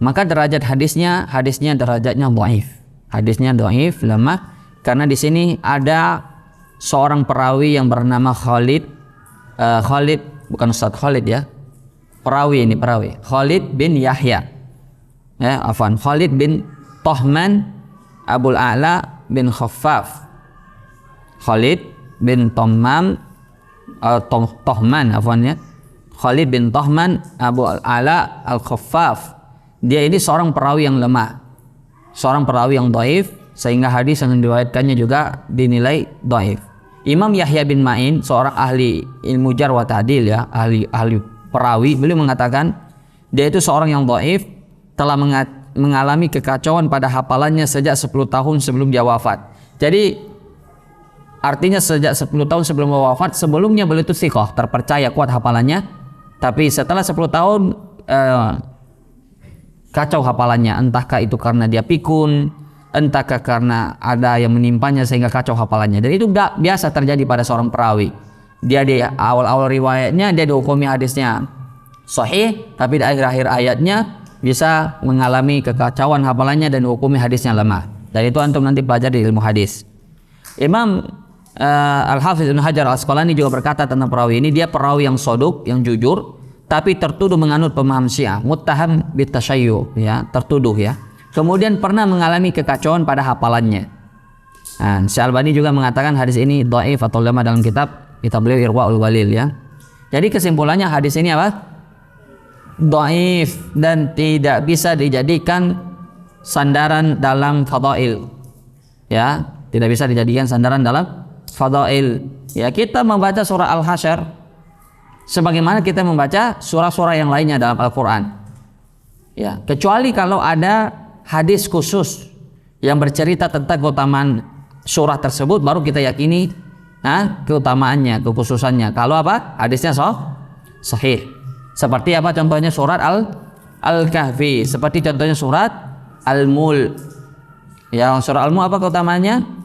A: Maka derajat hadisnya derajatnya dhaif. Hadisnya dhaif, lemah, karena di sini ada seorang perawi yang bernama Khalid, bukan Ustaz Khalid ya. Perawi Khalid bin Yahya. Khalid bin Tohman Abul A'la bin Khaffaf. Khalid bin Tohman Khalid bin Tohman Abu Al-Ala Al-Khaffaf. Dia ini seorang perawi yang lemah, seorang perawi yang dhaif, sehingga hadis yang diriwayatkannya juga dinilai dhaif. Imam Yahya bin Ma'in, seorang ahli ilmu jarh wa ta'dil ya, ahli perawi, beliau mengatakan dia itu seorang yang dhaif, telah mengalami kekacauan pada hafalannya sejak 10 tahun sebelum dia wafat. Jadi artinya sejak 10 tahun sebelum wafat, sebelumnya beliau itu thiqah, terpercaya, kuat hafalannya. Tapi setelah 10 tahun kacau hafalannya, entahkah itu karena dia pikun, entahkah karena ada yang menimpanya sehingga kacau hafalannya. Dan itu biasa terjadi pada seorang perawi. Dia di awal-awal riwayatnya dia dihukumi hadisnya sahih, tapi di akhir-akhir ayatnya bisa mengalami kekacauan hafalannya dan dihukumi hadisnya lemah. Dan itu antum nanti pelajari di ilmu hadis. Imam Al-Hafiz Ibnu Hajar Al-Asqalani juga berkata tentang perawi ini, dia perawi yang soduk, yang jujur, tapi tertuduh menganut pemahaman Syiah, muttaham bitasyayyu, ya, tertuduh ya. Kemudian pernah mengalami kekacauan pada hafalannya. Nah, Syekh Albani juga mengatakan hadis ini dhaif atau lemah dalam kitab beliau Irwaul Ghalil ya. Jadi kesimpulannya hadis ini apa? Dhaif dan tidak bisa dijadikan sandaran dalam fadail. Ya, tidak bisa dijadikan sandaran dalam fadail. Ya, kita membaca surah Al-Hasyr sebagaimana kita membaca surah-surah yang lainnya dalam Al-Qur'an. Ya, kecuali kalau ada hadis khusus yang bercerita tentang keutamaan surah tersebut, baru kita yakini keutamaannya, kekhususannya. Kalau apa? Hadisnya sahih. Seperti apa contohnya? Surat Al-Kahfi, seperti contohnya surat Al-Mulk. Ya, surah Al-Mulk apa keutamaannya?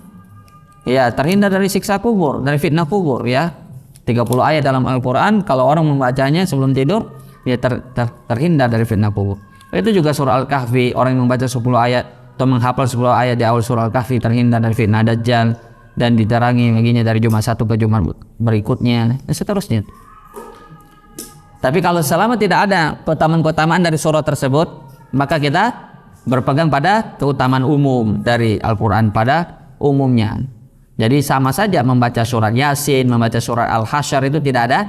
A: Ya, terhindar dari siksa kubur, dari fitnah kubur ya. 30 ayat dalam Al-Qur'an, kalau orang membacanya sebelum tidur, dia terhindar dari fitnah kubur. Itu juga surah Al-Kahfi, orang yang membaca 10 ayat atau menghafal 10 ayat di awal surah Al-Kahfi terhindar dari fitnah Dajjal dan diterangi baginya dari Jumat 1 ke Jumat berikutnya dan seterusnya. Tapi kalau selama tidak ada keutamaan dari surah tersebut, maka kita berpegang pada keutamaan umum dari Al-Qur'an pada umumnya. Jadi sama saja membaca surat Yasin, membaca surat Al-Hasyr itu tidak ada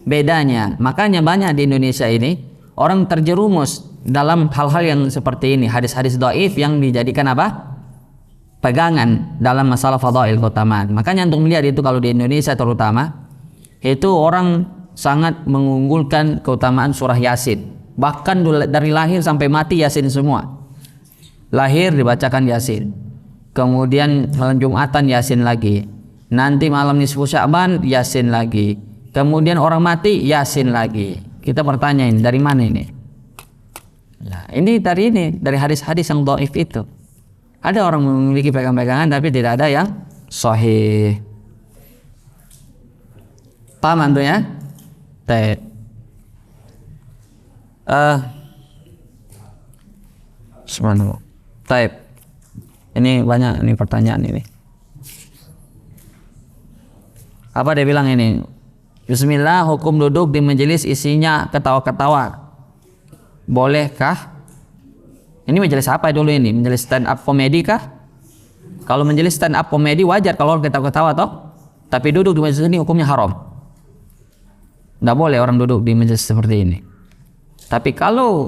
A: bedanya. Makanya banyak di Indonesia ini orang terjerumus dalam hal-hal yang seperti ini, hadis-hadis dhaif yang dijadikan apa? Pegangan dalam masalah fadail keutamaan. Makanya untuk melihat itu kalau di Indonesia terutama, itu orang sangat mengunggulkan keutamaan surah Yasin. Bahkan dari lahir sampai mati Yasin semua. Lahir dibacakan Yasin. Kemudian malam Jumatan Yasin lagi, nanti malam nisfu Sya'ban Yasin lagi, kemudian orang mati Yasin lagi. Kita bertanya, ini dari mana ini? Nah, ini dari hadis-hadis yang dhaif itu. Ada orang memiliki pegang-pegangan tapi tidak ada yang sahih. Paham antum ya? Baik. Subhanallah. Baik. Ini banyak ini pertanyaan ini. Apa dia bilang ini? Bismillah, hukum duduk di majelis isinya ketawa-ketawa. Bolehkah? Ini majelis apa dulu ini? Majelis stand up komedi kah? Kalau majelis stand up komedi wajar kalau orang ketawa-ketawa toh. Tapi duduk di majelis ini hukumnya haram. Tidak boleh orang duduk di majelis seperti ini. Tapi kalau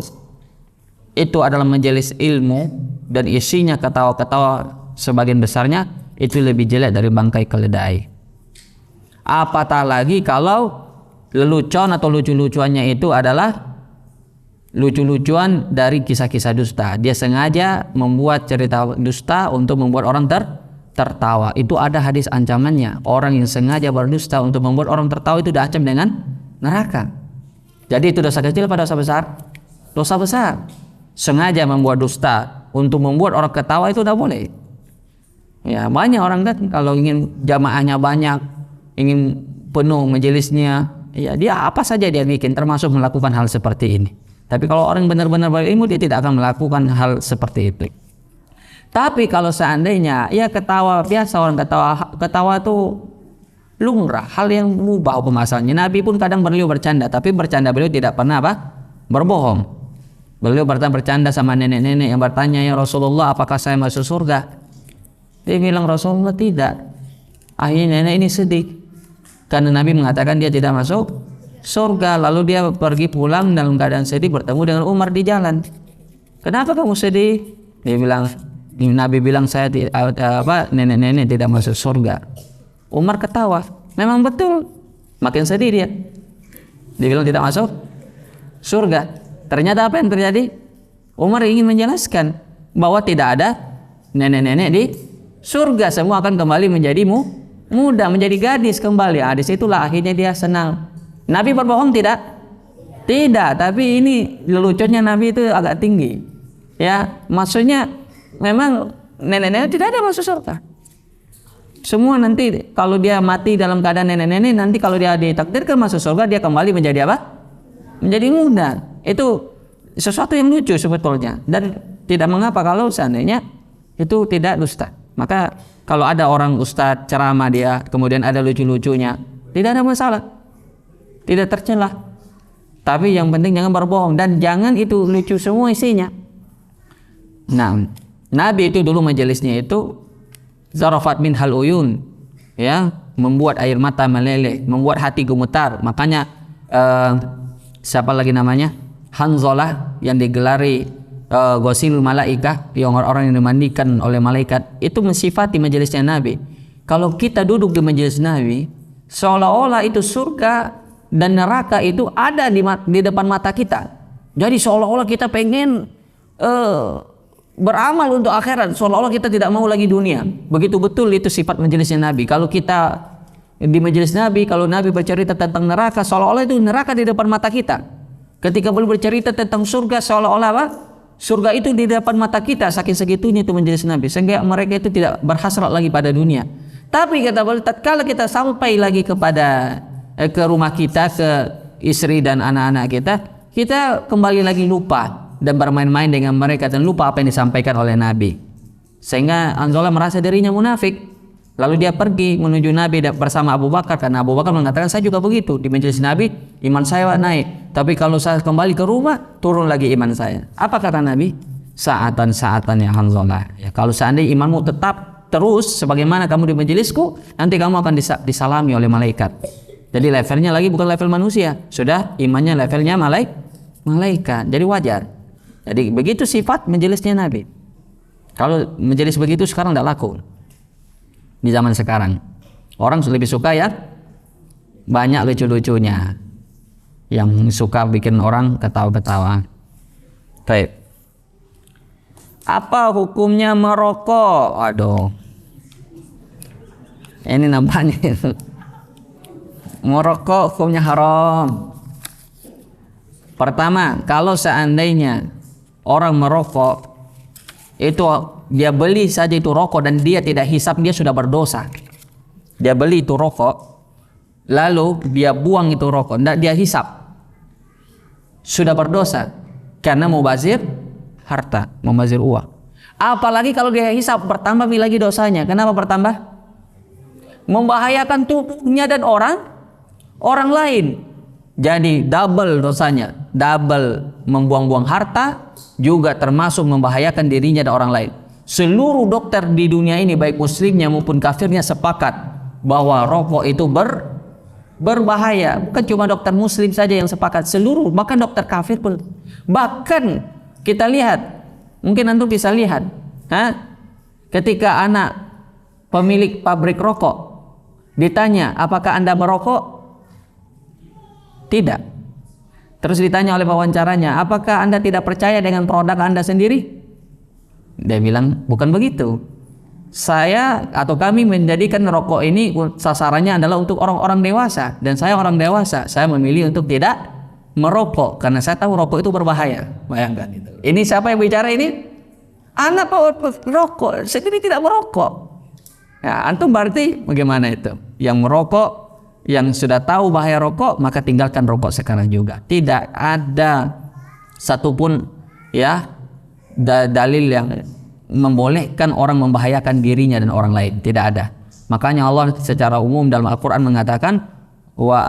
A: itu adalah majelis ilmu dan isinya ketawa-ketawa sebagian besarnya, itu lebih jelek dari bangkai keledai. Apatah lagi kalau lelucon atau lucu-lucuannya itu adalah lucu-lucuan dari kisah-kisah dusta. Dia sengaja membuat cerita dusta untuk membuat orang tertawa. Itu ada hadis ancamannya. Orang yang sengaja berdusta untuk membuat orang tertawa itu diancam dengan neraka. Jadi itu dosa kecil apa dosa besar? Dosa besar. Sengaja membuat dusta untuk membuat orang ketawa itu tidak boleh. Ya, banyak orang kan kalau ingin jamaahnya banyak, ingin penuh majelisnya, ya dia apa saja dia bikin, termasuk melakukan hal seperti ini. Tapi kalau orang benar-benar berilmu, dia tidak akan melakukan hal seperti itu. Tapi kalau seandainya ya ketawa biasa, orang ketawa itu lumrah, hal yang mubah pemasalnya. Nabi pun kadang beliau bercanda, tapi bercanda beliau tidak pernah apa? Berbohong. Beliau bercanda sama nenek-nenek yang bertanya, ya Rasulullah, apakah saya masuk surga? Dia bilang, Rasulullah tidak. Akhirnya nenek ini sedih karena Nabi mengatakan dia tidak masuk surga. Lalu dia pergi pulang dalam keadaan sedih, bertemu dengan Umar di jalan. Kenapa kamu sedih? Dia bilang, Nabi bilang saya nenek-nenek tidak masuk surga. Umar ketawa, memang betul, makin sedih dia. Dia bilang tidak masuk surga. Ternyata apa yang terjadi? Umar ingin menjelaskan bahwa tidak ada nenek-nenek di surga, semua akan kembali menjadi muda, menjadi gadis kembali. Di situlah akhirnya dia senang. Nabi berbohong tidak? Tidak, tapi ini leluconnya Nabi itu agak tinggi. Ya, maksudnya memang nenek-nenek tidak ada masuk surga. Semua nanti kalau dia mati dalam keadaan nenek-nenek, nanti kalau dia ditakdirkan masuk surga, dia kembali menjadi apa? Menjadi muda. Itu sesuatu yang lucu sebetulnya, dan tidak mengapa kalau seandainya itu tidak dusta. Maka kalau ada orang ustadz ceramah dia kemudian ada lucu-lucunya, tidak ada masalah, tidak tercela. Tapi yang penting jangan berbohong dan jangan itu lucu semua isinya. Nah, Nabi itu dulu majelisnya itu zarafat min hal uyun, ya, membuat air mata meleleh, membuat hati gemetar. Makanya siapa lagi namanya? Hanzalah yang digelari ghusilul malaikah, yang orang-orang yang dimandikan oleh malaikat, itu mensifati majelisnya Nabi. Kalau kita duduk di majelis Nabi, seolah-olah itu surga dan neraka itu ada di depan mata kita. Jadi seolah-olah kita pengen beramal untuk akhirat, seolah-olah kita tidak mau lagi dunia. Begitu betul itu sifat majelisnya Nabi. Kalau kita di majelis Nabi, kalau Nabi bercerita tentang neraka, seolah-olah itu neraka di depan mata kita. Ketika beliau bercerita tentang surga, seolah-olah apa? Surga itu di depan mata kita, saking segitunya itu majelis Nabi, sehingga mereka itu tidak berhasrat lagi pada dunia. Tapi kata beliau, tatkala kita sampai lagi kepada ke rumah kita, ke istri dan anak-anak kita kembali lagi lupa dan bermain-main dengan mereka dan lupa apa yang disampaikan oleh Nabi. Sehingga Hanzalah merasa dirinya munafik. Lalu dia pergi menuju Nabi bersama Abu Bakar, karena Abu Bakar mengatakan saya juga begitu di majelis Nabi, iman saya naik. Tapi kalau saya kembali ke rumah, turun lagi iman saya. Apa kata Nabi? Saatan-saatan ya Hanzalah. Ya, kalau seandainya imanmu tetap terus sebagaimana kamu di majelisku, nanti kamu akan disalami oleh malaikat. Jadi levelnya lagi bukan level manusia, sudah imannya levelnya malaikat. Jadi wajar. Jadi begitu sifat majelisnya Nabi. Kalau majelis begitu sekarang tidak laku. Di zaman sekarang orang lebih suka ya banyak lucu-lucunya, yang suka bikin orang ketawa-ketawa. Baik. Apa hukumnya merokok? Aduh, ini nampaknya merokok hukumnya haram. Pertama, kalau seandainya orang merokok itu dia beli saja itu rokok dan dia tidak hisap, dia sudah berdosa. Dia beli itu rokok, lalu dia buang itu rokok, tidak dia hisap, sudah berdosa karena mubazir harta, mubazir uang. Apalagi kalau dia hisap, bertambah lagi dosanya. Kenapa bertambah? Membahayakan tubuhnya dan orang lain. Jadi double dosanya, double membuang-buang harta, juga termasuk membahayakan dirinya dan orang lain. Seluruh dokter di dunia ini, baik muslimnya maupun kafirnya, sepakat bahwa rokok itu berbahaya. Bukan cuma dokter muslim saja yang sepakat, seluruh, bahkan dokter kafir pun. Bahkan kita lihat, mungkin antum bisa lihat, ketika anak pemilik pabrik rokok ditanya, apakah Anda merokok? Tidak. Terus ditanya oleh wawancaranya, apakah Anda tidak percaya dengan produk Anda sendiri? Dia bilang, bukan begitu. Saya atau kami menjadikan rokok ini sasarannya adalah untuk orang-orang dewasa, dan saya orang dewasa, saya memilih untuk tidak merokok karena saya tahu rokok itu berbahaya. Bayangkan itu. Ini siapa yang bicara ini? Anak merokok, sendiri tidak merokok. Ya, antum berarti bagaimana itu? Yang merokok, yang sudah tahu bahaya rokok, maka tinggalkan rokok sekarang juga. Tidak ada satupun dalil yang membolehkan orang membahayakan dirinya dan orang lain. Tidak ada. Makanya Allah secara umum dalam Al-Quran mengatakan, wa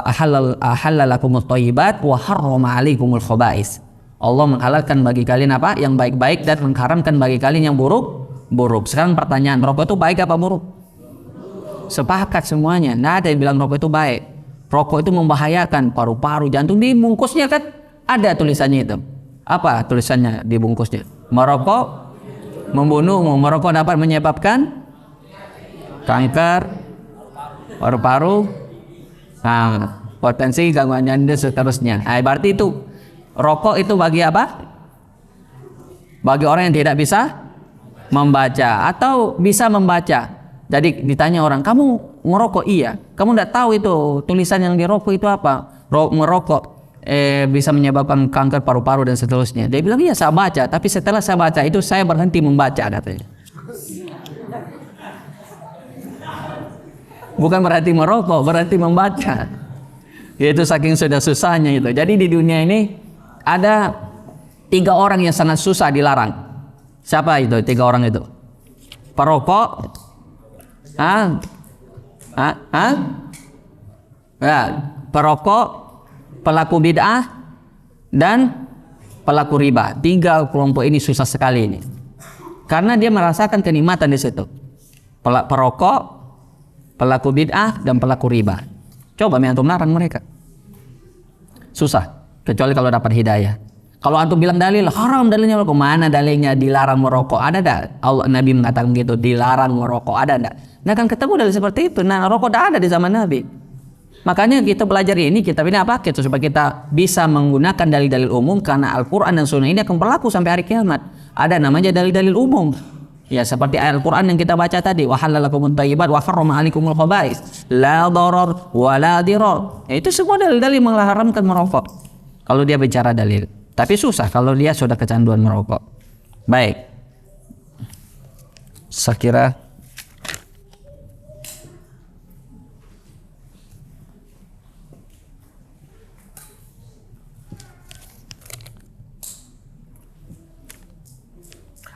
A: ahallalakumut thayyibat wa harrama alaikumul khaba'is. Allah menghalalkan bagi kalian apa? Yang baik-baik, dan mengharamkan bagi kalian yang buruk. Sekarang pertanyaan, rokok itu baik apa buruk? Sepakat semuanya, nah ada yang bilang rokok itu baik. Rokok itu membahayakan paru-paru, jantung. Di bungkusnya kan ada tulisannya itu. Apa tulisannya di bungkusnya? Merokok membunuh, merokok dapat menyebabkan kanker paru-paru, potensi gangguan jantung seterusnya. Berarti itu rokok itu bagi apa? Bagi orang yang tidak bisa membaca atau bisa membaca. Jadi ditanya orang, kamu merokok? Iya. Kamu tidak tahu itu tulisan yang di rokok itu apa? Merokok bisa menyebabkan kanker paru-paru dan seterusnya. Dia bilang, iya saya baca, tapi setelah saya baca itu saya berhenti membaca, katanya. Bukan berarti merokok, berarti membaca. Itu saking sudah susahnya itu. Jadi di dunia ini ada 3 orang yang sangat susah dilarang. Siapa itu 3 orang itu? Perokok, perokok, pelaku bid'ah, dan pelaku riba. 3 kelompok ini susah sekali ini, karena dia merasakan kenikmatan di situ. Perokok, pelaku bid'ah, dan pelaku riba. Coba antum larang mereka, susah. Kecuali kalau dapat hidayah. Kalau antum bilang dalil haram, dalilnya merokok, mana dalilnya dilarang merokok? Ada enggak? Allah, Nabi mengatakan gitu, dilarang merokok, ada enggak? Nah kan ketemu dalil seperti itu. Nah rokok tidak ada di zaman Nabi. Makanya kita belajar ini, kitab ini apa? Supaya kita bisa menggunakan dalil-dalil umum, karena Al-Quran dan Sunnah ini akan berlaku sampai hari kiamat. Ada namanya dalil-dalil umum. Ya seperti ayat Al-Quran yang kita baca tadi, wa halalakumut thayyibat wa harrama alaikumul khaba'is la darar wa la dirar. Itu semua dalil-dalil mengharamkan merokok. Kalau dia bicara dalil. Tapi susah kalau dia sudah kecanduan merokok. Baik. Saya kira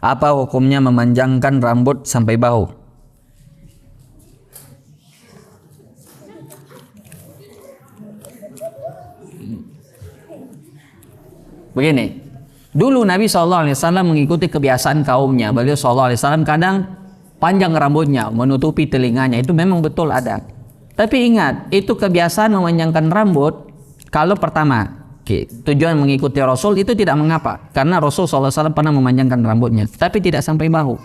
A: apa hukumnya memanjangkan rambut sampai bahu? Begini, dulu Nabi SAW mengikuti kebiasaan kaumnya. Beliau SAW kadang panjang rambutnya, menutupi telinganya. Itu memang betul ada. Tapi ingat, itu kebiasaan memanjangkan rambut. Kalau pertama, tujuan mengikuti Rasul itu tidak mengapa, karena Rasul SAW pernah memanjangkan rambutnya, tapi tidak sampai bahu.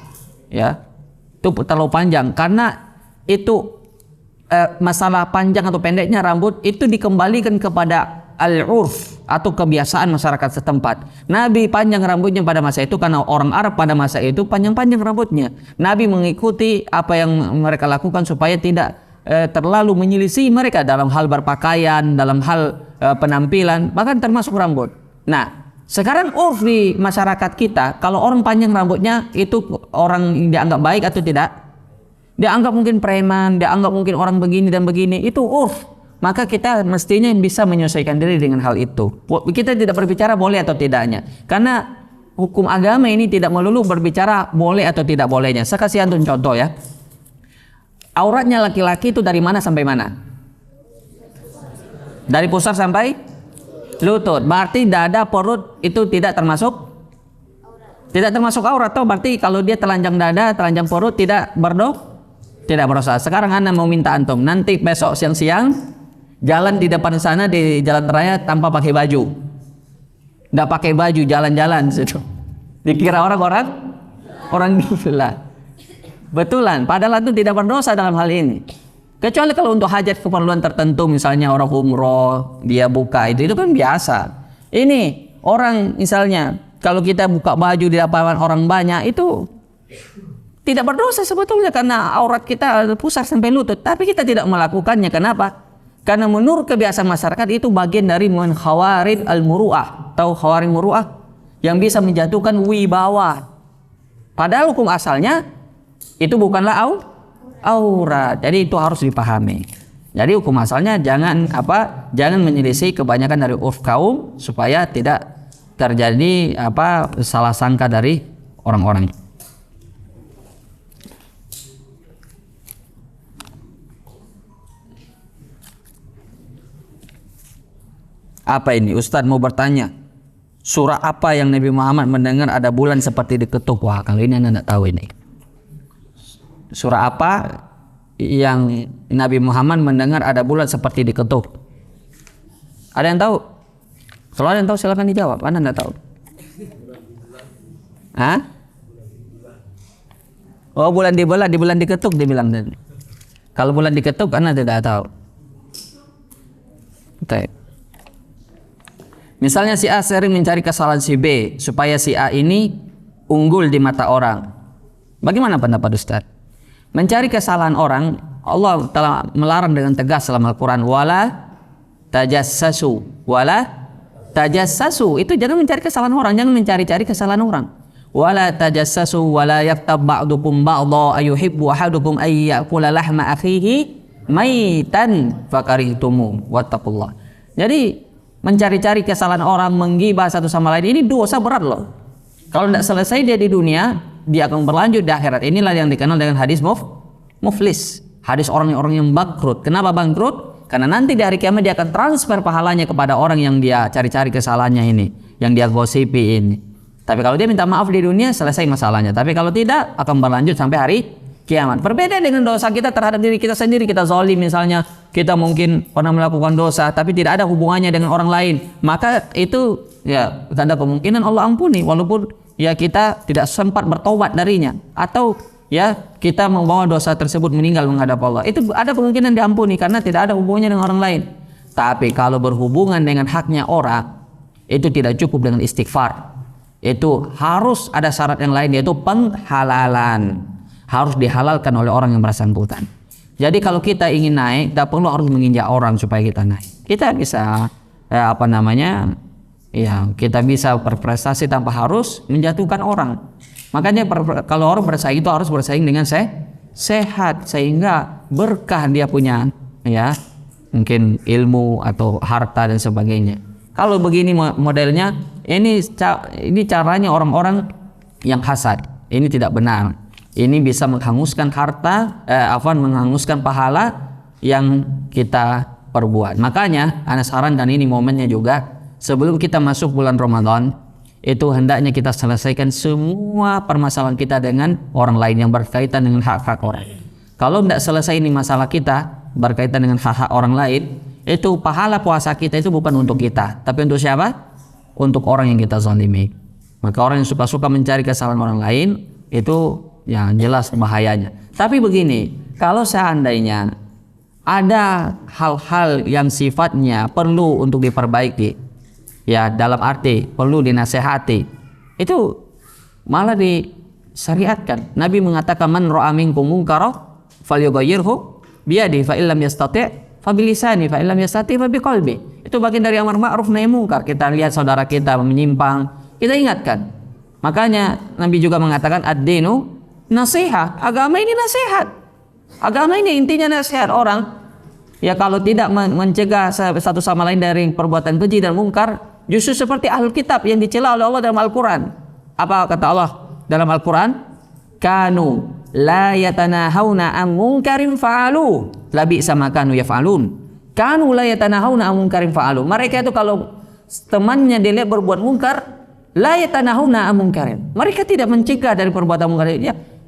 A: Ya, itu terlalu panjang. Karena itu masalah panjang atau pendeknya rambut itu dikembalikan kepada al-urf atau kebiasaan masyarakat setempat. Nabi panjang rambutnya pada masa itu karena orang Arab pada masa itu panjang-panjang rambutnya. Nabi mengikuti apa yang mereka lakukan supaya tidak terlalu menyelisih mereka dalam hal berpakaian, dalam hal penampilan, bahkan termasuk rambut. Nah, Sekarang urf di masyarakat kita, kalau orang panjang rambutnya itu orang yang dianggap baik atau tidak? Dianggap mungkin preman, dianggap mungkin orang begini dan begini, itu urf. Maka kita mestinya bisa menyesuaikan diri dengan hal itu. Kita tidak berbicara boleh atau tidaknya, karena hukum agama ini tidak melulu berbicara boleh atau tidak bolehnya. Saya kasih antum contoh ya. Auratnya laki-laki itu dari mana sampai mana? Dari pusar sampai lutut. Berarti dada, perut itu tidak termasuk aurat. Atau berarti kalau dia telanjang dada, telanjang perut tidak berdosa. Sekarang Anda mau minta antum, nanti besok siang-siang jalan di depan sana di jalan raya tanpa pakai baju. Nggak pakai baju jalan-jalan situ. Dikira orang gila. Betulan, padahal itu tidak berdosa dalam hal ini. Kecuali kalau untuk hajat keperluan tertentu, misalnya orang umroh, dia buka itu kan biasa. Ini orang misalnya kalau kita buka baju di depan orang banyak itu tidak berdosa sebetulnya karena aurat kita pusar sampai lutut. Tapi kita tidak melakukannya. Kenapa? Karena menurut kebiasaan masyarakat itu bagian dari khawarid al-muru'ah. Tahu khawarid muru'ah? Yang bisa menjatuhkan wibawa. Padahal hukum asalnya itu bukanlah aurat. Jadi itu harus dipahami. Jadi hukum asalnya jangan menyelisih kebanyakan dari urf kaum supaya tidak terjadi salah sangka dari orang-orang. Apa ini? Ustadz mau bertanya, surah apa yang Nabi Muhammad mendengar ada bulan seperti diketuk? Wah, kalau ini Anda tidak tahu ini. Surah apa yang Nabi Muhammad mendengar ada bulan seperti diketuk? Ada yang tahu? Kalau ada yang tahu silakan dijawab. Anda tidak tahu? Hah? Oh, bulan diketuk dibilang. Kalau bulan diketuk Anda tidak tahu. Oke. Misalnya si A sering mencari kesalahan si B supaya si A ini unggul di mata orang. Bagaimana pendapat Ustaz? Mencari kesalahan orang, Allah telah melarang dengan tegas dalam Al-Quran. Wala tajassasu. Itu jangan mencari kesalahan orang, jangan mencari-cari kesalahan orang. Wala tajassasu wala yaktab ba'dukum ba'dha ayuhibbu ahadukum ay ya'kula lahma akhihi maitan fakarihtumu wattaqullah. Jadi mencari-cari kesalahan orang, menggibah satu sama lain, ini dosa berat loh. Kalau tidak selesai dia di dunia, dia akan berlanjut di akhirat. Inilah yang dikenal dengan hadis muflis, hadis orang-orang yang bangkrut. Kenapa bangkrut? Karena nanti di hari kiamat dia akan transfer pahalanya kepada orang yang dia cari-cari kesalahannya ini, yang dia gosipi ini. Tapi kalau dia minta maaf di dunia, selesai masalahnya. Tapi kalau tidak, akan berlanjut sampai hari kiamat. Berbeda dengan dosa kita terhadap diri kita sendiri. Kita zalim misalnya, kita mungkin pernah melakukan dosa tapi tidak ada hubungannya dengan orang lain, maka itu ya ada kemungkinan Allah ampuni walaupun ya kita tidak sempat bertobat darinya, atau ya kita membawa dosa tersebut meninggal menghadap Allah, itu ada kemungkinan diampuni karena tidak ada hubungannya dengan orang lain. Tapi kalau berhubungan dengan haknya orang, itu tidak cukup dengan istighfar, itu harus ada syarat yang lain, yaitu penghalalan, harus dihalalkan oleh orang yang bersangkutan. Jadi kalau kita ingin naik, tidak perlu harus menginjak orang supaya kita naik. Kita bisa kita bisa berprestasi tanpa harus menjatuhkan orang. Makanya kalau orang bersaing itu harus bersaing dengan sehat, sehingga berkah dia punya, ya mungkin ilmu atau harta dan sebagainya. Kalau begini modelnya, ini caranya orang-orang yang hasad. Ini tidak benar. Ini bisa menghanguskan harta, menghanguskan pahala yang kita perbuat. Makanya ana sarankan, ini momennya juga, sebelum kita masuk bulan Ramadan, itu hendaknya kita selesaikan semua permasalahan kita dengan orang lain yang berkaitan dengan hak-hak orang. Kalau tidak selesai ini masalah kita berkaitan dengan hak-hak orang lain, itu pahala puasa kita itu bukan untuk kita, tapi untuk siapa? Untuk orang yang kita zalimi. Maka orang yang suka-suka mencari kesalahan orang lain, itu yang jelas bahayanya. Tapi begini, kalau seandainya ada hal-hal yang sifatnya perlu untuk diperbaiki, ya dalam arti perlu dinasehati, itu malah disyariatkan. Nabi mengatakan, man ra'a minkum munkaran falyughayyirhu biyadihi fa illam yastati' fa bilisani fa illam yastati' fa biqalbi. Itu Itu bagian dari amar ma'ruf nahi mungkar. Kita lihat saudara kita menyimpang, kita ingatkan. Makanya Nabi juga mengatakan ad-dinu nasihat. Agama ini nasihat. Agama ini intinya nasihat. Orang ya kalau tidak mencegah satu sama lain dari perbuatan keji dan mungkar, justru seperti ahlul kitab yang dicela oleh Allah dalam Al-Quran. Apa kata Allah dalam Al-Quran? Kanu la yatanahawna an munkarin fa'alu labi sama kanu yaf'alun. Kanu la yatanahawna an munkarin fa'alu. Mereka itu kalau temannya dilihat berbuat mungkar, la yatanahawna an munkarin. Mereka tidak mencegah dari perbuatan mungkar.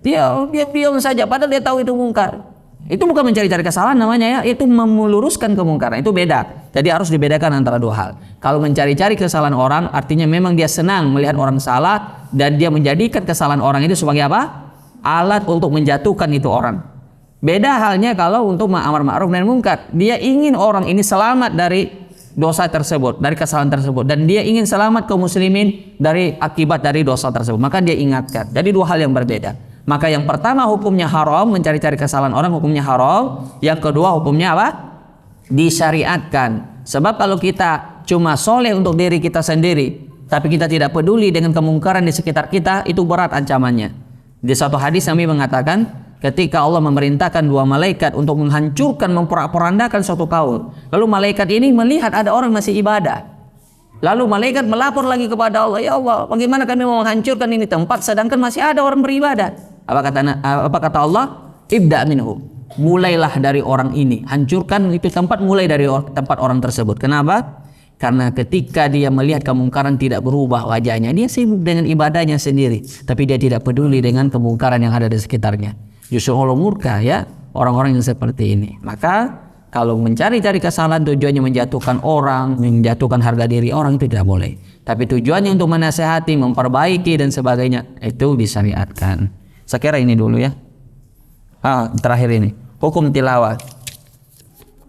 A: Dia diam saja padahal dia tahu itu mungkar. Itu bukan mencari-cari kesalahan namanya ya, itu meluruskan kemungkaran. Itu beda. Jadi harus dibedakan antara dua hal. Kalau mencari-cari kesalahan orang artinya memang dia senang melihat orang salah dan dia menjadikan kesalahan orang itu sebagai apa? Alat untuk menjatuhkan itu orang. Beda halnya kalau untuk amar ma'ruf nahi mungkar. Dia ingin orang ini selamat dari dosa tersebut, dari kesalahan tersebut, dan dia ingin selamat kaum muslimin dari akibat dari dosa tersebut. Maka dia ingatkan. Jadi dua hal yang berbeda. Maka yang pertama hukumnya haram, mencari-cari kesalahan orang hukumnya haram. Yang kedua hukumnya apa? Disyariatkan. Sebab kalau kita cuma soleh untuk diri kita sendiri, tapi kita tidak peduli dengan kemungkaran di sekitar kita, itu berat ancamannya. Di satu hadis Nabi mengatakan, ketika Allah memerintahkan dua malaikat untuk menghancurkan, memporak-porandakan suatu kaum, lalu malaikat ini melihat ada orang masih ibadah, lalu malaikat melapor lagi kepada Allah, ya Allah, bagaimana kami mau menghancurkan ini tempat sedangkan masih ada orang beribadah? Apa kata Allah? Ibda minhu, mulailah dari orang ini, hancurkan itu tempat, mulai dari tempat orang tersebut. Kenapa? Karena ketika dia melihat kemungkaran tidak berubah wajahnya, dia sibuk dengan ibadahnya sendiri, tapi dia tidak peduli dengan kemungkaran yang ada di sekitarnya. Justru Allah murka ya orang-orang yang seperti ini. Maka kalau mencari-cari kesalahan tujuannya menjatuhkan orang, menjatuhkan harga diri orang, itu tidak boleh. Tapi tujuannya untuk menasehati, memperbaiki dan sebagainya, itu disyariatkan. Saya kira ini dulu ya. Terakhir ini hukum tilawah.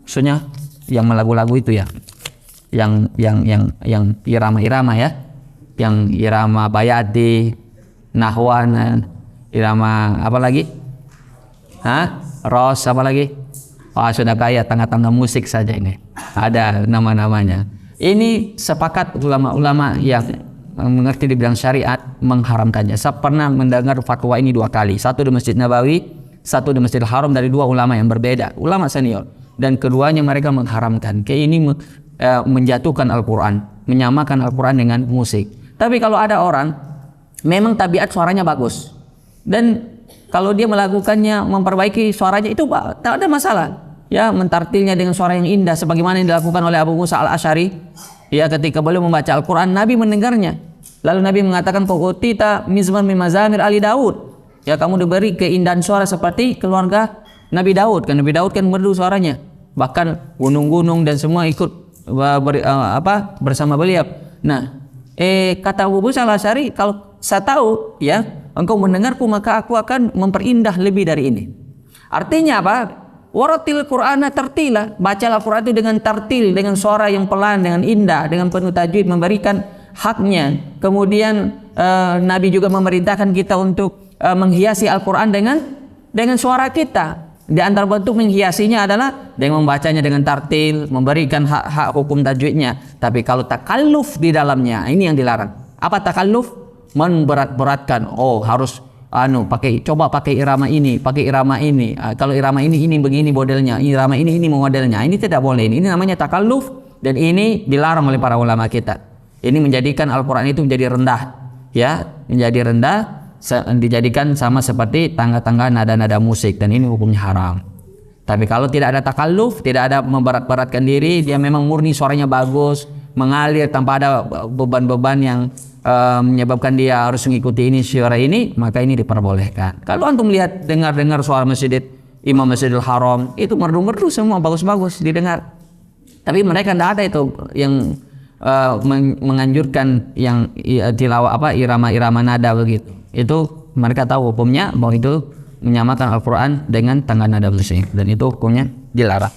A: Maksudnya yang lagu-lagu itu ya, yang irama-irama ya, yang irama bayati, nahwan, irama apa lagi? Ros apa lagi? Sudah kaya tangga-tangga musik saja ini. Ada nama-namanya. Ini sepakat ulama-ulama yang mengerti di bidang syariat mengharamkannya. Saya pernah mendengar fatwa ini 2 kali. Satu di Masjid Nabawi, satu di Masjidil Haram dari 2 ulama yang berbeda, ulama senior. Dan keduanya mereka mengharamkan. Kayak ini menjatuhkan Al-Quran, menyamakan Al-Quran dengan musik. Tapi kalau ada orang memang tabiat suaranya bagus dan kalau dia melakukannya, memperbaiki suaranya, itu tak ada masalah ya, mentartilnya dengan suara yang indah sebagaimana yang dilakukan oleh Abu Musa al-Asy'ari ya, ketika beliau membaca Al-Quran Nabi mendengarnya, lalu Nabi mengatakan faqutita mizman min mazamir ali Daud, ya kamu diberi keindahan suara seperti keluarga Nabi Daud. Kan Nabi Daud kan merdu suaranya, bahkan gunung-gunung dan semua ikut bersama beliau. Nah kata Abu Musa al-Asy'ari, kalau saya tahu ya engkau mendengarku maka aku akan memperindah lebih dari ini. Artinya apa? Waratil Qur'ana tartila, bacalah Quran itu dengan tartil, dengan suara yang pelan, dengan indah, dengan penuh tajwid, memberikan haknya. Kemudian Nabi juga memerintahkan kita untuk menghiasi Al-Quran dengan suara kita. Di antara bentuk menghiasinya adalah dengan membacanya dengan tartil, memberikan hak-hak hukum tajwidnya. Tapi kalau takalluf di dalamnya, ini yang dilarang. Apa takalluf? Memberat-beratkan. Harus coba pakai irama ini, pakai irama ini. Kalau irama ini begini modelnya, irama ini modelnya. Ini tidak boleh. Ini namanya takalluf dan ini dilarang oleh para ulama kita. Ini menjadikan Al-Quran itu menjadi rendah, ya, menjadi rendah, dijadikan sama seperti tangga-tangga nada-nada musik, dan ini hukumnya haram. Tapi kalau tidak ada takalluf, tidak ada memberat-beratkan diri, dia memang murni suaranya bagus, mengalir tanpa ada beban-beban yang menyebabkan dia harus mengikuti ini suara ini, maka ini diperbolehkan. Kalau antum lihat dengar suara imam Masjidil Haram, itu merdu-merdu semua, bagus-bagus didengar. Tapi mereka tidak ada itu yang menganjurkan yang tilawah irama-irama nada begitu. Itu mereka tahu hukumnya bahwa itu menyamakan Al-Quran dengan tangga nada musik, dan itu hukumnya dilarang.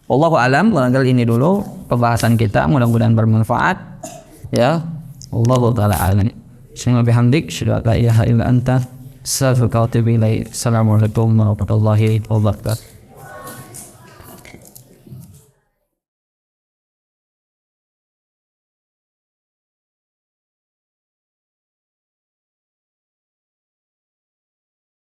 A: Wallahu alam. Barangkali ini dulu pembahasan kita, mudah-mudahan bermanfaat ya. Wallahu ta'ala a'lam. Bismillah bihamdik, asyhadu an la ilaha illa anta, astaghfiruka wa atubu ilaik. Assalamualaikum warahmatullahi wabarakatuh.